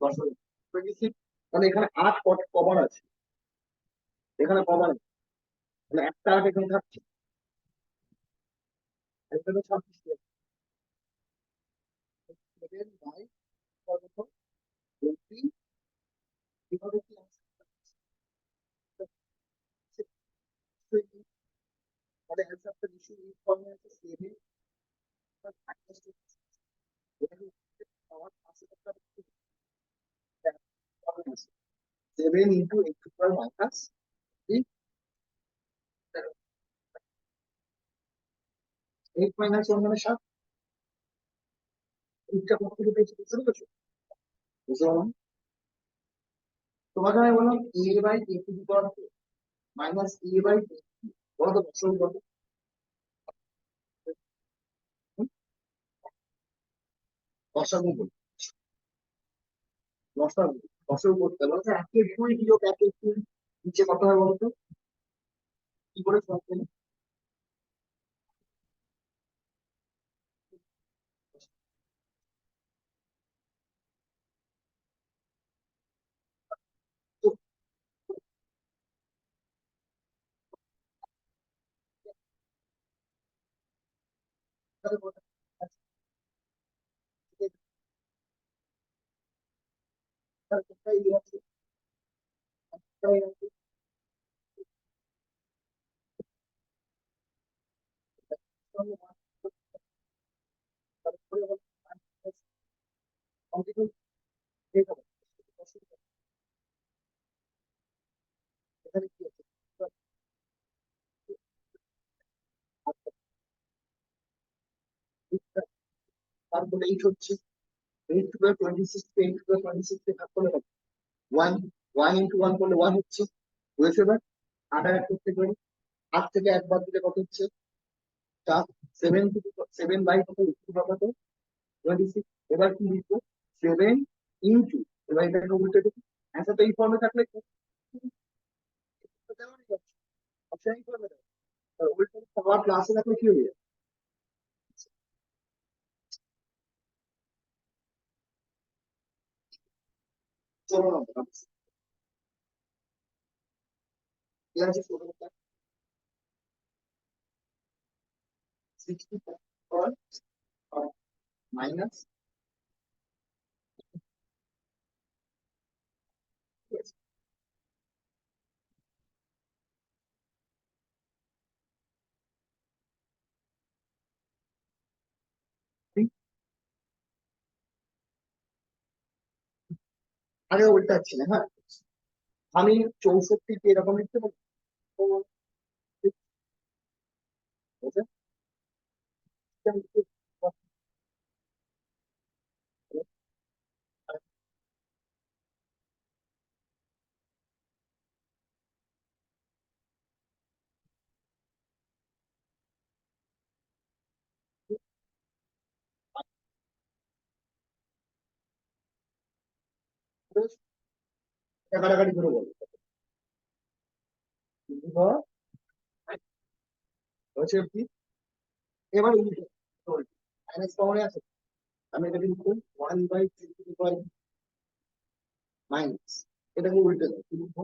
লসগু 26, তাহলে এখানে 8 কভার আছে, এখানে কভার আছে, তাহলে একটা 8 এখানে থাকছে, এখানে 26 7 বাই 20 এভাবে কি তাহলে অ্যান্সারটা নিশ্চয়ই এই ফর্মে আছে 7 মাইনাস 2, এখানে পাওয়ার 7 into x square minus 8 minus 1 মানে 7, এটা কত থেকে পেয়েছি বুঝতে পেরেছো? বুঝতে পারলাম। তোমাকে আমি বললাম a/a² মাইনাস a/a, বলো তো দশমিক কত? লসাগু বলি, লসাগু, লসাগু করতে হবে বলতে একের দুই বিয়োগ একের তিন নিচে কত হয় বলতো? কি করে সলভ করবে? তো তাহলে বলতে আচ্ছা, তাহলে কোথায় ইয়ে আছে? কোথায় আছে? তাহলে তারপরে বলতে কমপ্লিট হয়ে যাবে। এখানে কি আছে? তারপরে এইট হচ্ছে, এইট টু 26, এইট টু 26 কে ভাগ করলে হবে ওয়ান, ওয়ান ইন্টু ওয়ান করলে ওয়ান হচ্ছে, হয়েছে এবার আটা এক করতে পারি, আট থেকে একবার দিলে কত হচ্ছে? চার, সেভেন থেকে সেভেন বাই কত একটু কত? 26। এবার কি লিখবো? সেভেন ইন্টু, এবার এটাকে উল্টে দেবো, অ্যান্সার তো এই ফর্মে থাকলে দেওয়ারই আছে, অপশন এই ফর্মে দেবো, উল্টে আবার ক্লাসে থাকলে কি হয়ে যাবে? চলো না, কি আছে ষোলো সিক্সটি মাইনাস, আগে উল্টাচ্ছি না, হ্যাঁ আমি 64 কে এরকম লিখতে পারি, তো ঠিক আছে, আমি লিখতে পারি। কাটাকাটি করে বলো, হচ্ছে কি? এবার মাইনাস পাওয়ারে আছে, আমি এটাকে লিখবো ওয়ান বাই মাইনাস, এটাকে উল্টে দেবো, কি লিখবো?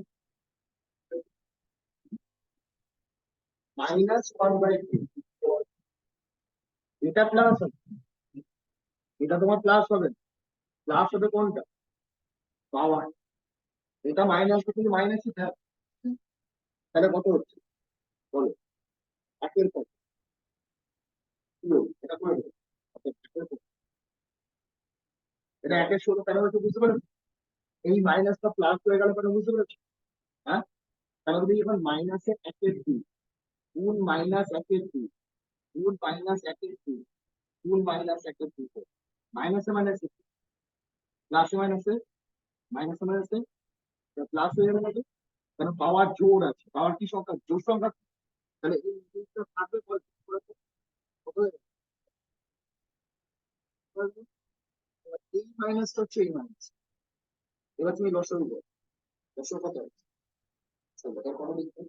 মাইনাস ওয়ান বাই এটা প্লাস হবে, এটা তোমার প্লাস হবে, প্লাস হবে কোনটা? পাওয়ার, এটা মাইনাস কিন্তু মাইনাসই থাকবে, তাহলে কত হচ্ছে বলো? একের কত? এটা করে দেবো, আচ্ছা, একের কত? এটা একের ষোলো কেন হচ্ছে বুঝতে পারছো? এই মাইনাসটা প্লাস হয়ে গেল কেন বুঝতে পেরেছো? হ্যাঁ, তাহলে তুমি যখন মাইনাসে একের দুই গুণ মাইনাস একের দুই গুণ মাইনাস একের দুই গুণ মাইনাস একের দুই, মাইনাসে মাইনাসে প্লাসে মাইনাসে, মাইনাসে মাইনাসে প্লাস হয়ে যাবে নাকি? কারণ পাওয়ার জোর আছে, পাওয়ার কি সংখ্যা? জোর সংখ্যা। তাহলে এই জিনিসটা থাকবে কত? কত হয়ে যাবে? এই মাইনাসটা হচ্ছে এই মাইনাস, এবার তুমি লসাগু করো, লসাগু কত হচ্ছে? চলো, এটা কত লিখবে?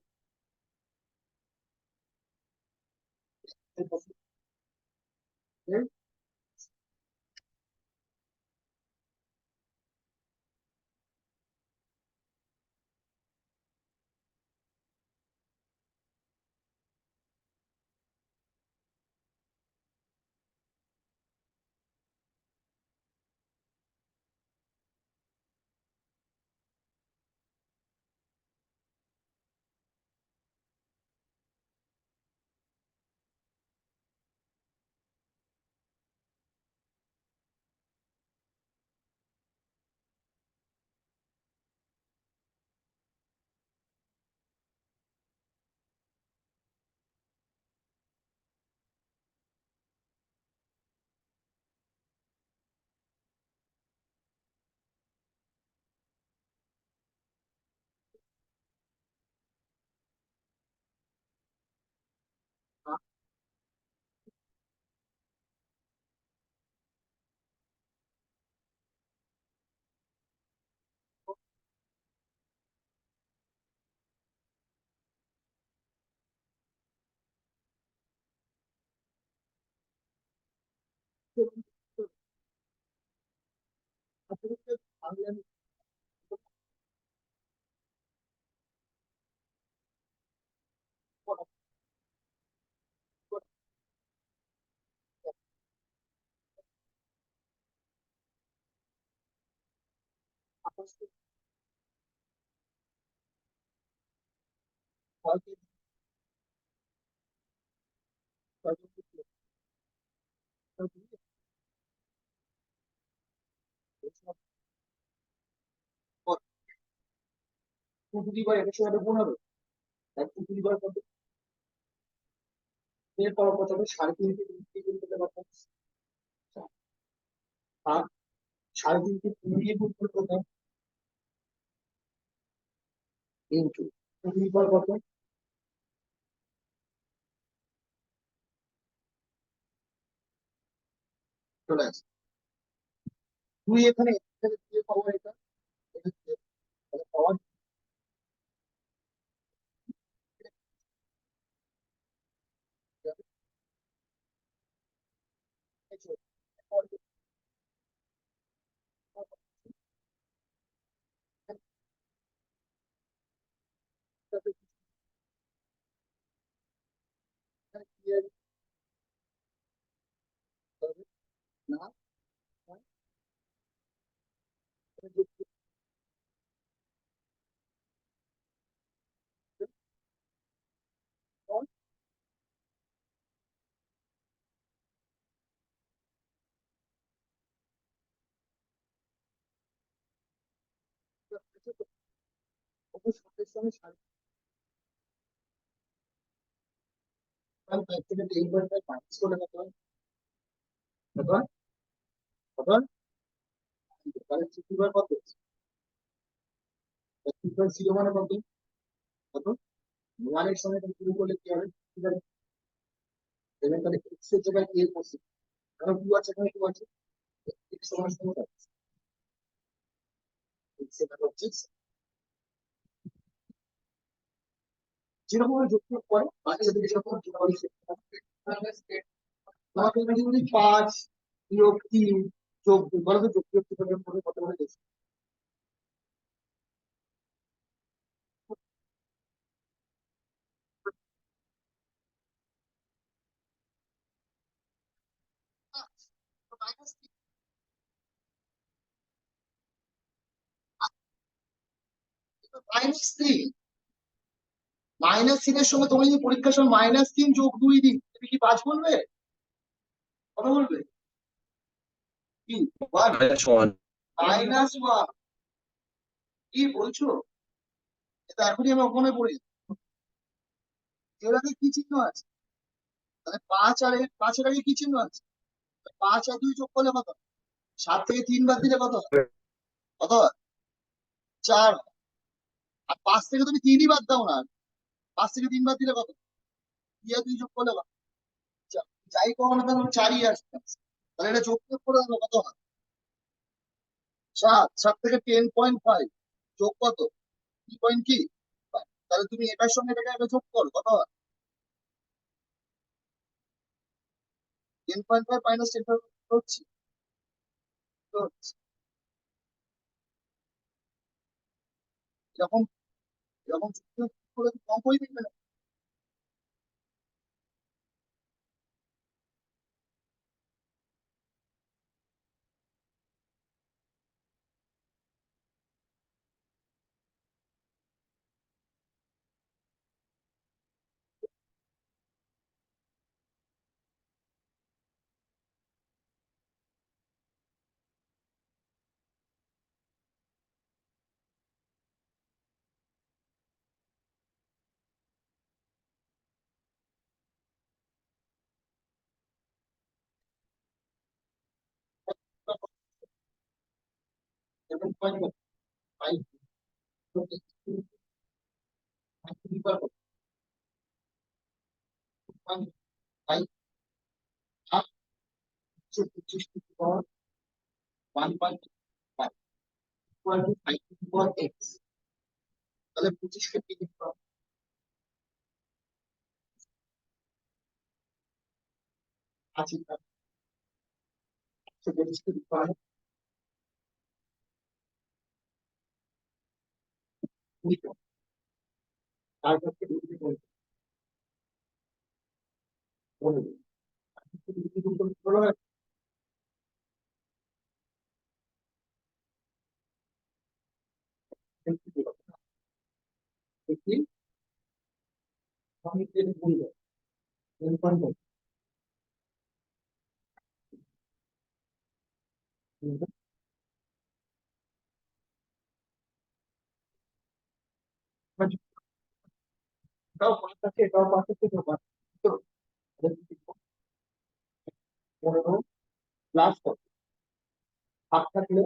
টু টু দি পাওয়ার এটার সাথে গুণ হবে, আর টু টু দি পাওয়ার কত, এর পাওয়ার কত হবে, 3.5 গুণ করলে কত, আর 3.5 দিয়ে গুণ করলে কত, ইনটু টু টু দি পাওয়ার কত, চলে আসে দুই, এখানে দিয়ে পাওয়ার এটা, পাওয়ার না, অবশ্যই সঙ্গে সাড়ে তার থেকে 10 মাইনাস করলে কত হয়, কত হয়, কত হয়, তাহলে টু টু দি পাওয়ার কত, 0 মানে কত, কত, 1 এর সঙ্গে তুমি শুরু করলে কি হবে, তাহলে এক্স এর জায়গায় কি করছে, কারণ 2 আছে, এখানে 2 আছে, এক্স সমান সমান এক্স এর ভ্যালু হচ্ছে যেরকম ভাবে যোগ বিয়োগ করে বাচ্চাদের যেরকম যোগ করে তোমাকে আমি যদি 5 বিয়োগ 3 যোগ 2 বলো তো, যোগ বিয়োগ কিভাবে করবে, কত করে দেখছি, -3, -3 এর সঙ্গে তুমি যদি পরীক্ষার সময় -3 যোগ 2 দিন, তুমি কি 5 বলবে, কত বলবে, কি 1, -1, কি বলছো, এটা এখনই আমি ওখানে পড়ি, এর আগে কি চিহ্ন আছে, তাহলে 5 এর আগে কি চিহ্ন আছে, 5 আর 2 যোগ করলে কত, 7 থেকে 3 বাদ দিলে কত হয়? কত হয়? 4, আর 5 থেকে তুমি 3ই বাদ দাও না, 5 থেকে 3 বাদ দিলে কত, 2 আর 2 যোগ করলে কত, যাই করো না কেন 4ই আসবে, তাহলে এটা যোগ বিয়োগ করে দেবো, কত হয়, 7 থেকে 10.5 যোগ কত, 3 পয়েন্ট কি 5, তাহলে তুমি এটার সঙ্গে এটাকে আগে যোগ করো, কত হয়, 10.5 মাইনাস 10 হচ্ছে, তো এরকম, এরকম যোগ বিয়োগ করে কম হয়ে যাবে না, এরকম পয়েন্ট 5, 5, 1.5 এক্স, তাহলে 25 কে কি লিখতে হবে, আছে So that is the part. তার কাছে বিক্রি করে বলে দিই। বিক্রি করতে বলা হয় একটি সমিতির মূল্য নির্মাণ করে। এটাও পাঁচ আছে, এটাও পাঁচ আছে, এটাও পাঁচ আছে। তো 15 প্লাস কত? হাফ থাকলে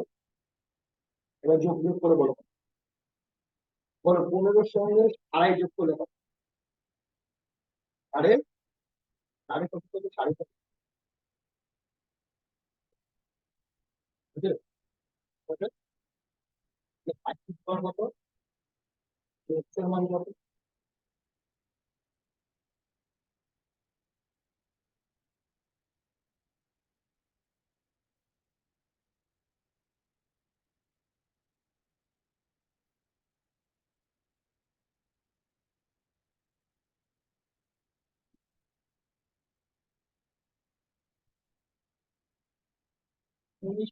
এবার যোগ বিয়োগ করে বলো। বলো 15 সঙ্গে আড়াই যোগ করলে কত? আরে সাড়ে কত থেকে সাড়ে কত? বুঝলে? বুঝলে? আশির মান কত? এক্স এর মান কত? উনিশ।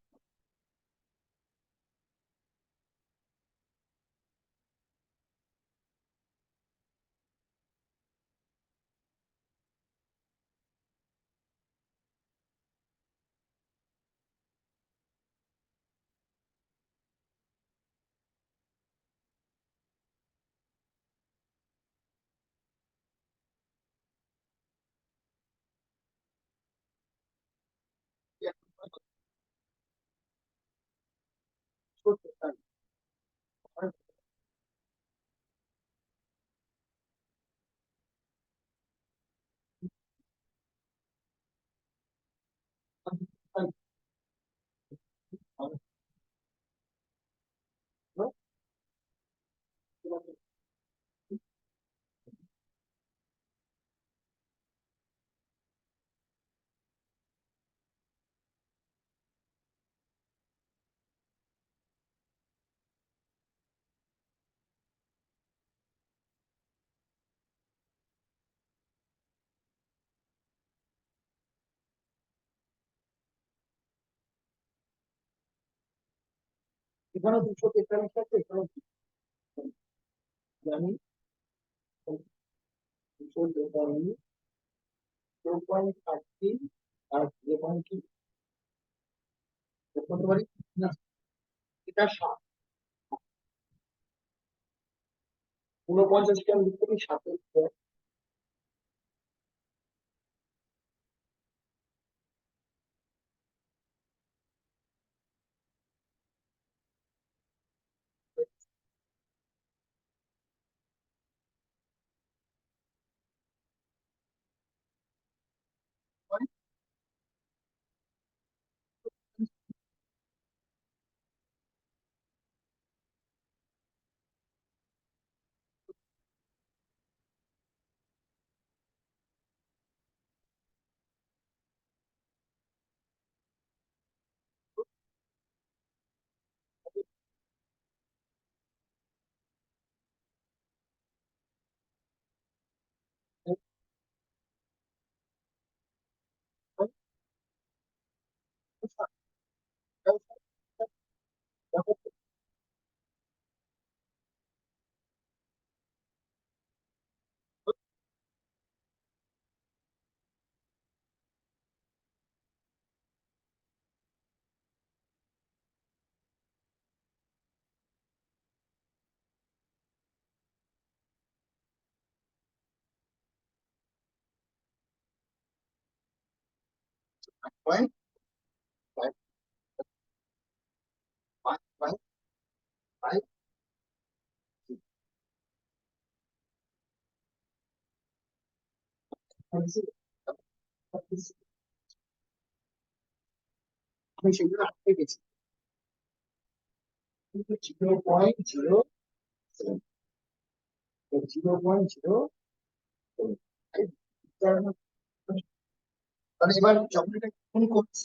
সত্তর, তাই। আর তাই। আর হলো, এখানে 243 আছে, এখানে আমি 0.30 আর 0.2 করতে পারি না। এটা 7, 49 কে আমি লিখতে পারি 7 পয়েন্ট 5 আমি সেগুলো আটকে গেছি, কিন্তু 0.07, 0.07। তাহলে এবার যখন এটা গুণ করছি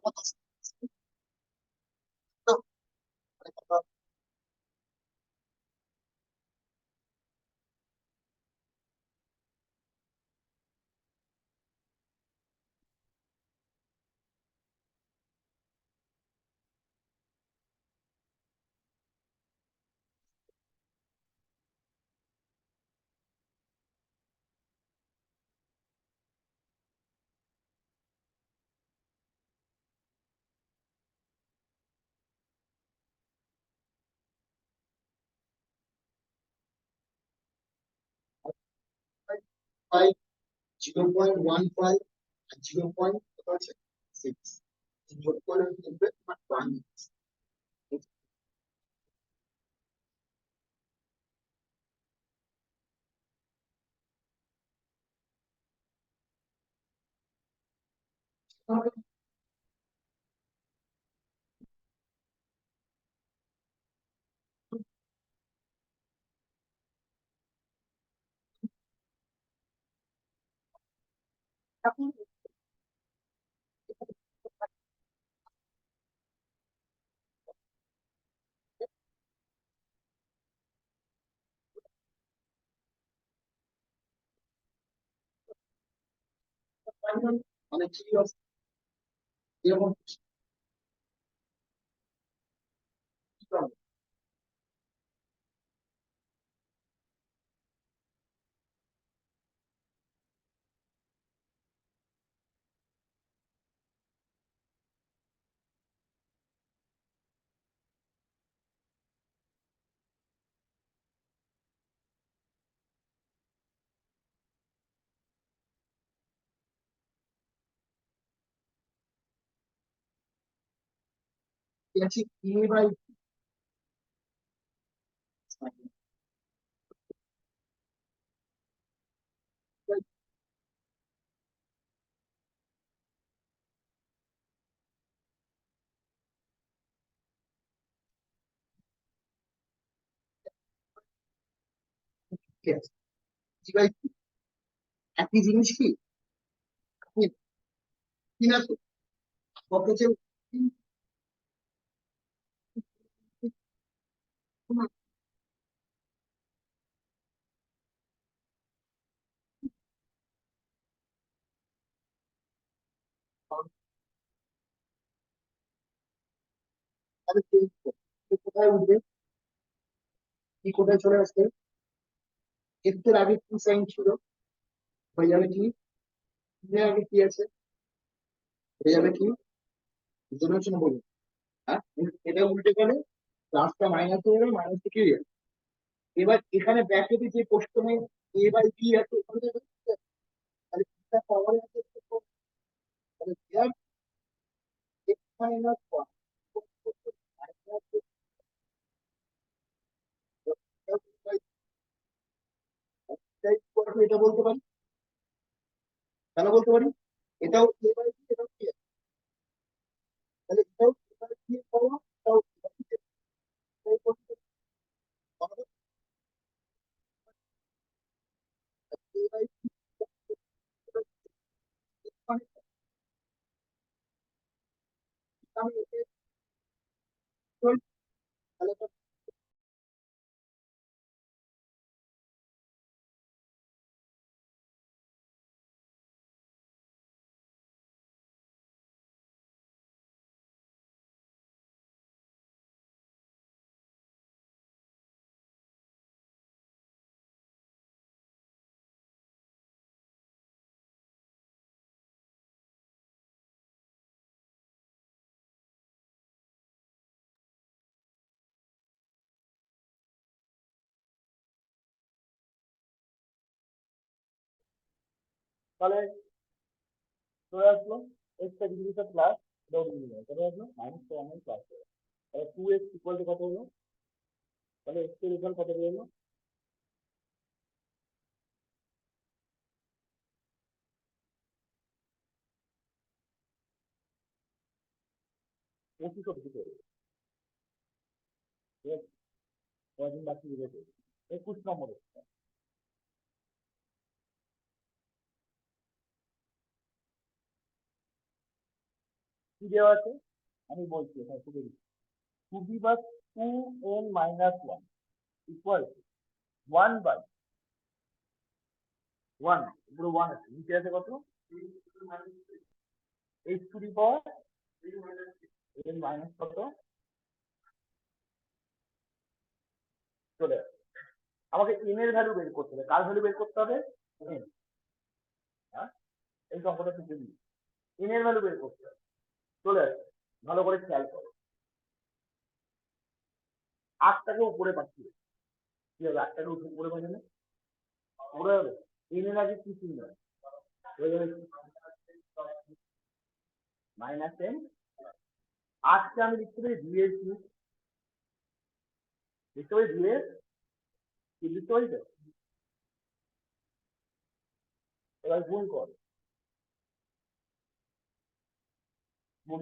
কথা তো, মানে কথা ফাইভ 0.15 আর 0.6 যোগ করে দেখবে তোমার 1। এখন মানে কি এরকম আছে এ বাই কি আছে জি বাই একই জিনিস কি কি না তো কত যে কোথায় উঠবে কি কোথায় চলে আসবে এর আগে কি সাইন ছিল হয়ে যাবে কি এর আগে কি আছে হয়ে যাবে কি বুঝতে পারছো না বলুন হ্যাঁ এটা উল্টে গেলে প্লাসটা মাইনাস হয়ে যাবে মাইনাস থেকে যাবে এবার এখানে ব্র্যাকেটে যে কোশ্চেনে এ বাই বি আছে ওখানে যাবে, তাহলে এটা পাওয়ার আছে তাহলে দেয়ার এক্স মাইনাস ওয়ান এটা বলতে পারি কেন বলতে পারি এটাও এ বাই বি এটাও কি আছে তাহলে এটাও এ বাই বি এর পাওয়ার এটাও এ বাই বি এর পাওয়ার এ বাই বি মানে আমি একে বলছি, তাহলে এটা তাহলে চলে আসলো এক্স এর ডিগ্রিটা প্লাস এটাও ডিগ্রি চলে আসলো মাইনাস ওয়ান প্লাস তাহলে 2x ইকুয়াল টু কত হলো তাহলে এক্স এর রেজাল্ট কত বেরোলো 25 অব্দি করে কয়দিন বাকি রয়েছে 21 নম্বরে কি দেওয়া আছে আমি বলছি এখানে two the power 2n minus 1 equal 1/1 পুরো 1 আছে নিচে আছে কত h two the power n minus কত চলে আসে আমাকে n এর ভ্যালু বের করতে হবে কার ভ্যালু বের করতে হবে n হ্যাঁ এই অঙ্কটা থেকে দিই n এর ভ্যালু বের করতে হবে চলে আসে ভালো করে খেয়াল করো 8টাকে উপরে পাঠিয়ে কি হবে 8টাকে উপরে পাঠালে উপরে হবে n এর আগে কি চিহ্ন হয়ে যাবে মাইনাস n 8কে আমি লিখতে পারি vs লিখতে পারি vs কি লিখতে পারি তো এবার গুণ কর গুণ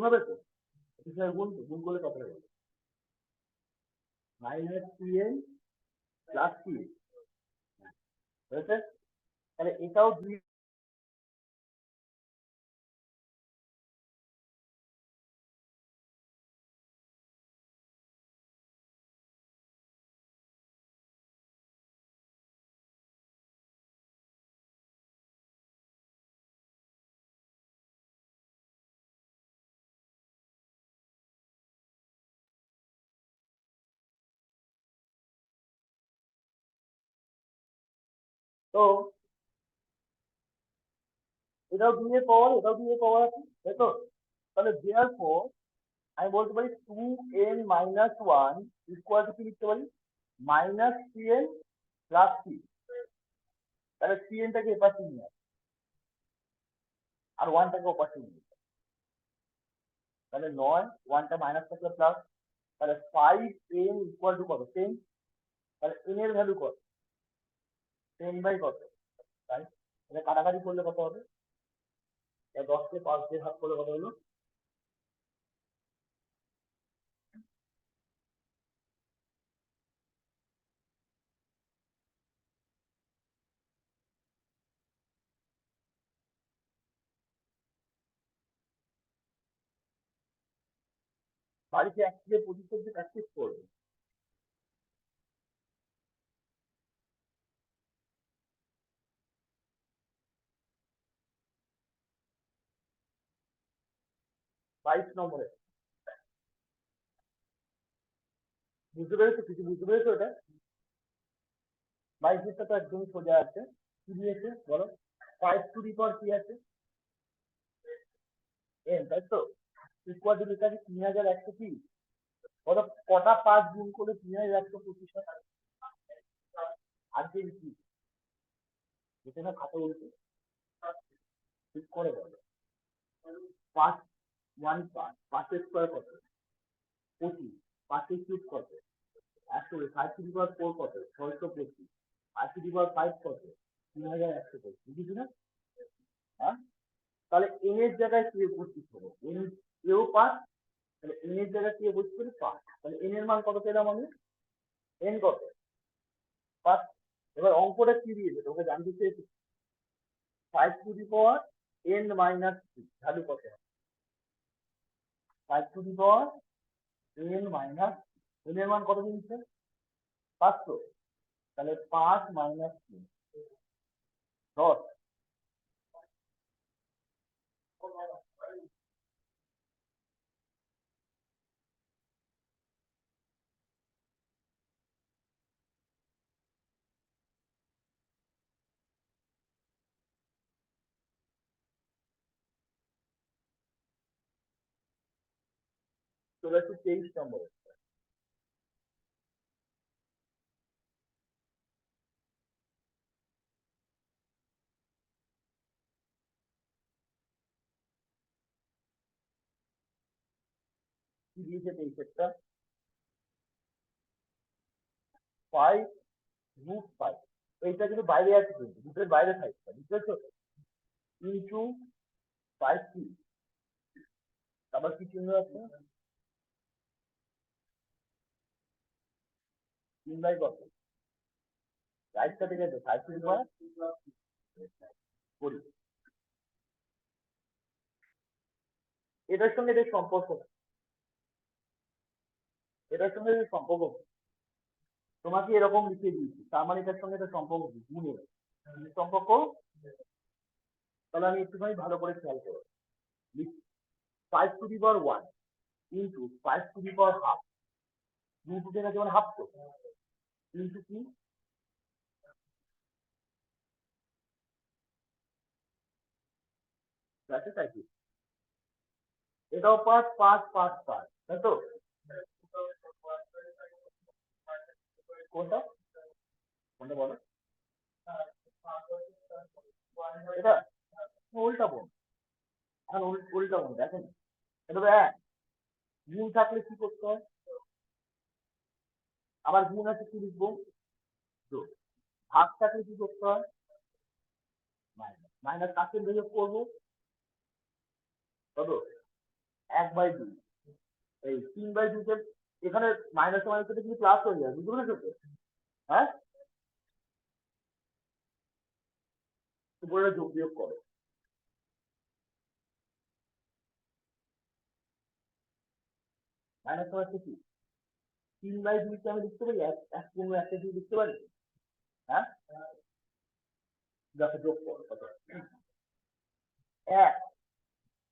হবে তো গুণ করলে কত হবে মাইনাস 3n প্লাস 3 হয়েছে তাহলে এটাও 2 তো এটাও 2 এর পাওয়ার এটাও 2 এর পাওয়ার আছে তাই তো তাহলে therefore আমি বলতে পারি 2n মাইনাস 1 ইকুয়াল টু কি লিখতে পারি মাইনাস 3n প্লাস 3 তাহলে 3n টাকে এপাশে নিয়ে আসি আর 1 টাকে ওপাশে নিয়ে আসি তাহলে 9 1টা মাইনাস থাকলে প্লাস তাহলে 5n ইকুয়াল টু কত 10 তাহলে n এর ভ্যালু কত 10 বাই কত তাই এটা কাটাকাটি করলে কত হবে 10কে 5 দিয়ে ভাগ করলে কত হলো বাড়িতে এক থেকে 25 অব্দি প্র্যাকটিস করবে 22 নম্বরে বুঝতে পেরেছো কিছু বুঝতে পেরেছো এটা 22টা তো একদম সোজা আছে কি দিয়েছে বলো 5 টু দি পাওয়ার কি আছে n তাই তো ইকুয়াল টু লেখা আছে 3130 কত কটা 5 গুণ করে 3125 হয় আজকে কি যেটা না খাতা বলছে ঠিক করে বলো 5 1 5 5 এর স্কয়ার কত 25 5 এর কিউব কত 100 5 টু দি পাওয়ার 4 কত 625 5 টু দি পাওয়ার 5 কত 3125 বুঝেছো না হ্যাঁ তাহলে n এর জায়গায় কি উপস্থিত হলো n এও 5 তাহলে n এর জায়গায় কি উপস্থিত হলো 5 তাহলে n এর মান কত পেলাম আমি n কত 5 এবার অঙ্কটা কি দিয়েছে তোকে জানতে চেয়েছি 5 two the power n minus 3 value কত 5 two the power n minus n এর মান কত দিয়েছে 500 তাহলে 5 মাইনাস 3 10 চলে আসছে 23 নম্বরে কি দিয়েছে 23 টা 5 রুট 5 এইটা কিন্তু বাইরে আছে কিন্তু রুটের বাইরে থাকছে বুঝতে ইনটু 5 কি আবার কি চিহ্ন আছে 3 বাই কত রাইটটা ঠিক আছে 5 টু দি পাওয়ার করি। এটার সঙ্গে এদের সম্পর্ক, এটার সঙ্গে এদের সম্পর্ক তোমাকে এরকম লিখে দিয়েছি, তার মানে এটার সঙ্গে এটা সম্পর্ক গুণের সম্পর্ক। তাহলে আমি একটুখানি ভালো করে খেয়াল করো, 5^1 ইন্টু 5^12 ইন্টু যেটা যেমন হাফ তো ইন্টু কি আছে তাই কি, এটাও 5 5 5 5, তাই তো? কোনটা কোনটা বলো, এটা উল্টা বোন, এখন উল্টা বোন দেখেন, এটা তো এক গুণ থাকলে কি করতে হয়, আবার গুণ আছে কি লিখবো, ভাগ থাকলে কি করতে হয়, মাইনাস, মাইনাস কাকে বিয়োগ করবো, কত 1/2, এই 3/2 এখানে মাইনাস মাইনাস কিন্তু প্লাস হয়ে যায়, বুঝতে পেরেছো তো? হ্যাঁ, উপরে যোগ বিয়োগ করো, মাইনাস মাইনাস কি 3/2 আমি লিখতে পারি, 1 লিখতে পারি, হ্যাঁ, দেখো যোগ করো কত, 1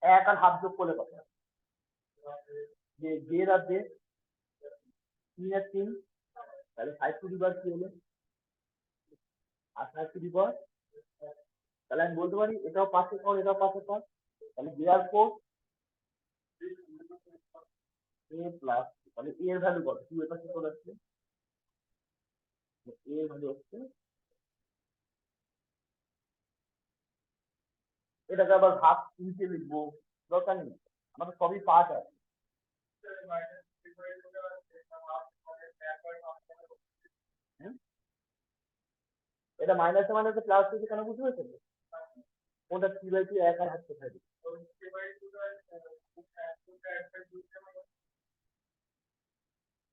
1 আর হাফ যোগ করলে কত, যে জের আর জে 3 আর 3, তাহলে 5^2 কি হলো, আর 5^2, তাহলে আমি বলতে পারি এটাও 5 পর এটাও 5 পর, তাহলে দেওয়ার পর এ প্লাস, তাহলে এ এর ভ্যালু কত, 2 এর পাশে চলে আসছে, এ এর ভ্যালু হচ্ছে, এটাকে আবার ভাগ নিচে লিখবো, দরকার নেই, আমাদের সবই পার্ট আছে। এটা মাইনাসে মাইনাসে প্লাস হয়েছে কেন বুঝতে পেরেছেন, ওটা 3/2 1 আর হাত কোথায় দিই,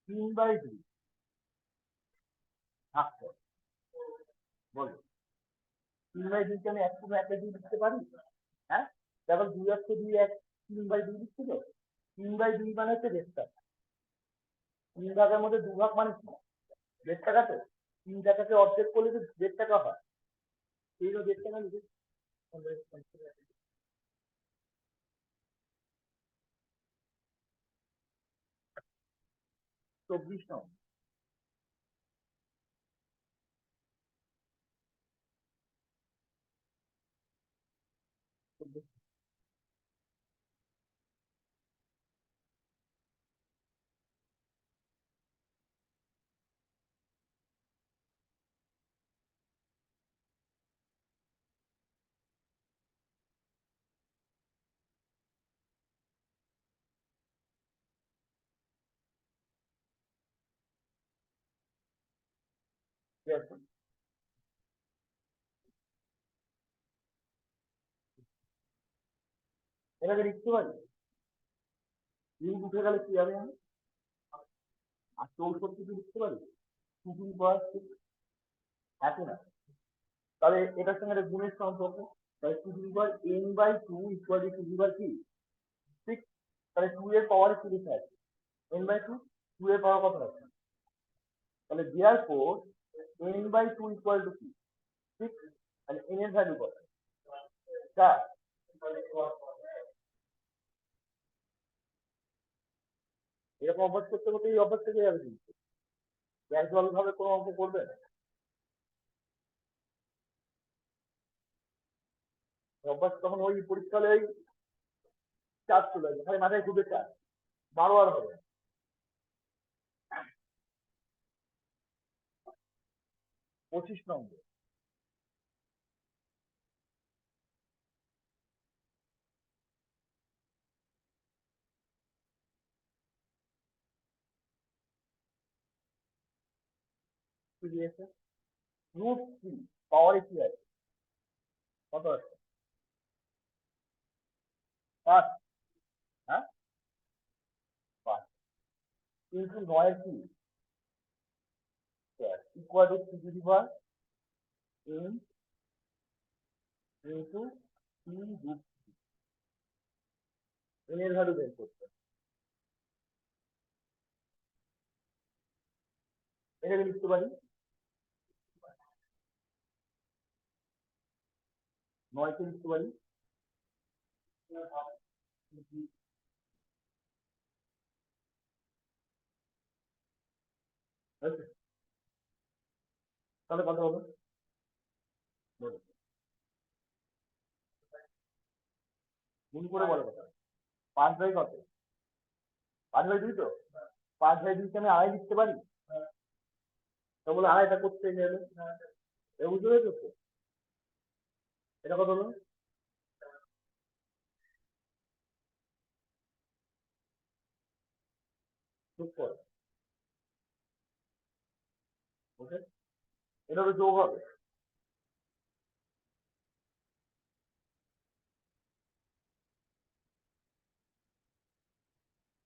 3/2 ভাগ কর, বলো 3/2 কে আমি 1/2 লিখতে পারি, হ্যাঁ, তারপর 2 1 2 1 3/2 লিখতে তো, 3/2 মানে হচ্ছে 1.5 টাকা, 3 ভাগের মধ্যে 2 ভাগ মানে কি 1.5 টাকা, তো 3 টাকাকে অর্ধেক করলে তো 1.5 টাকা হয়, সেই 1.5 টাকা লিখে 24 নম্বর। ঠিক আছে, এটাকে লিখতে পারি, লিঙ্ক উঠে গেলে কি হবে, আমি আর 64 লিখতে পারি, 2 আছে না, তাহলে এটার সঙ্গে একটা গুণের সম্পর্ক, তাহলে 2n/2 ইকুয়াল টু 2 কি 6, তাহলে 2 এর পাওয়ারে কি লিখে আছে, n/2, 2 এর পাওয়ার কত আছে, তাহলে দেওয়ার পর n/2 ইকুয়াল টু কি 6, তাহলে n এর ভ্যালু কত, 4, এরকম অভ্যাস করতে করতে এই অভ্যাস থেকে যাবে, কিন্তু ক্যাজুয়াল ভাবে কোনো অঙ্ক করবে না, অভ্যাস তখন ওই পরীক্ষা হলে ওই চাপ চলে আসবে, খালি মাথায় ঘুরবে চাপ, 12 আর হবে না। 25 নম্বর, কি দিয়েছে, √3 পাওয়ারে কি আছে, কত আছে, 5, হ্যাঁ 5 কিন্তু 9 কি equal to 3 n into p root n এর ভ্যালু বের করতে হবে। এটাকে লিখতে পারি 9 কে লিখতে পারি হয়েছে? তাহলে কত হবে বলো, গুণ করে বলো কথা। 5/2 কত? 5/2 তো 5/2 কে আমি আড়াই লিখতে পারি, তা বলে আড়াইটা করতে গেলে এটা বুঝতে পেরেছো তো? এটা কত হলো? যোগ করো, ওকে, এটা তো যোগ হবে।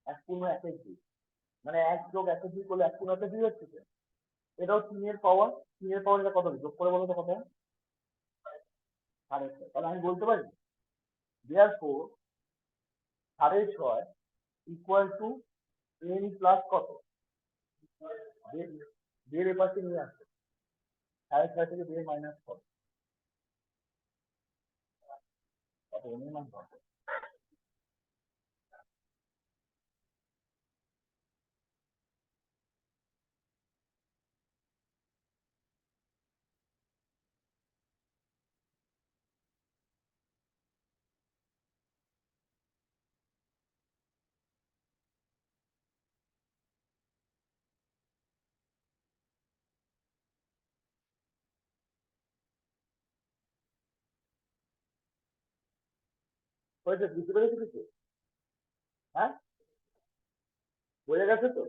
এক পূর্ণ একের দুই, মানে 1 যোগ 1/2 করলে 1 পূর্ণ 1/2 হচ্ছে তো। এটাও 3 এর পাওয়ার এটা কত হবে? যোগ করে বলো তো কত হয়? 6.5। তাহলে আমি বলতে পারি therefore 6.5 equal to n plus কত, দেড় এপাশে নিয়ে আসবে, 6.5 থেকে দেড় মাইনাস কত, কত n এর মান কত? হয়েছে? বুঝতে পেরেছো কিছু? হ্যাঁ, বোঝা গেছে তো?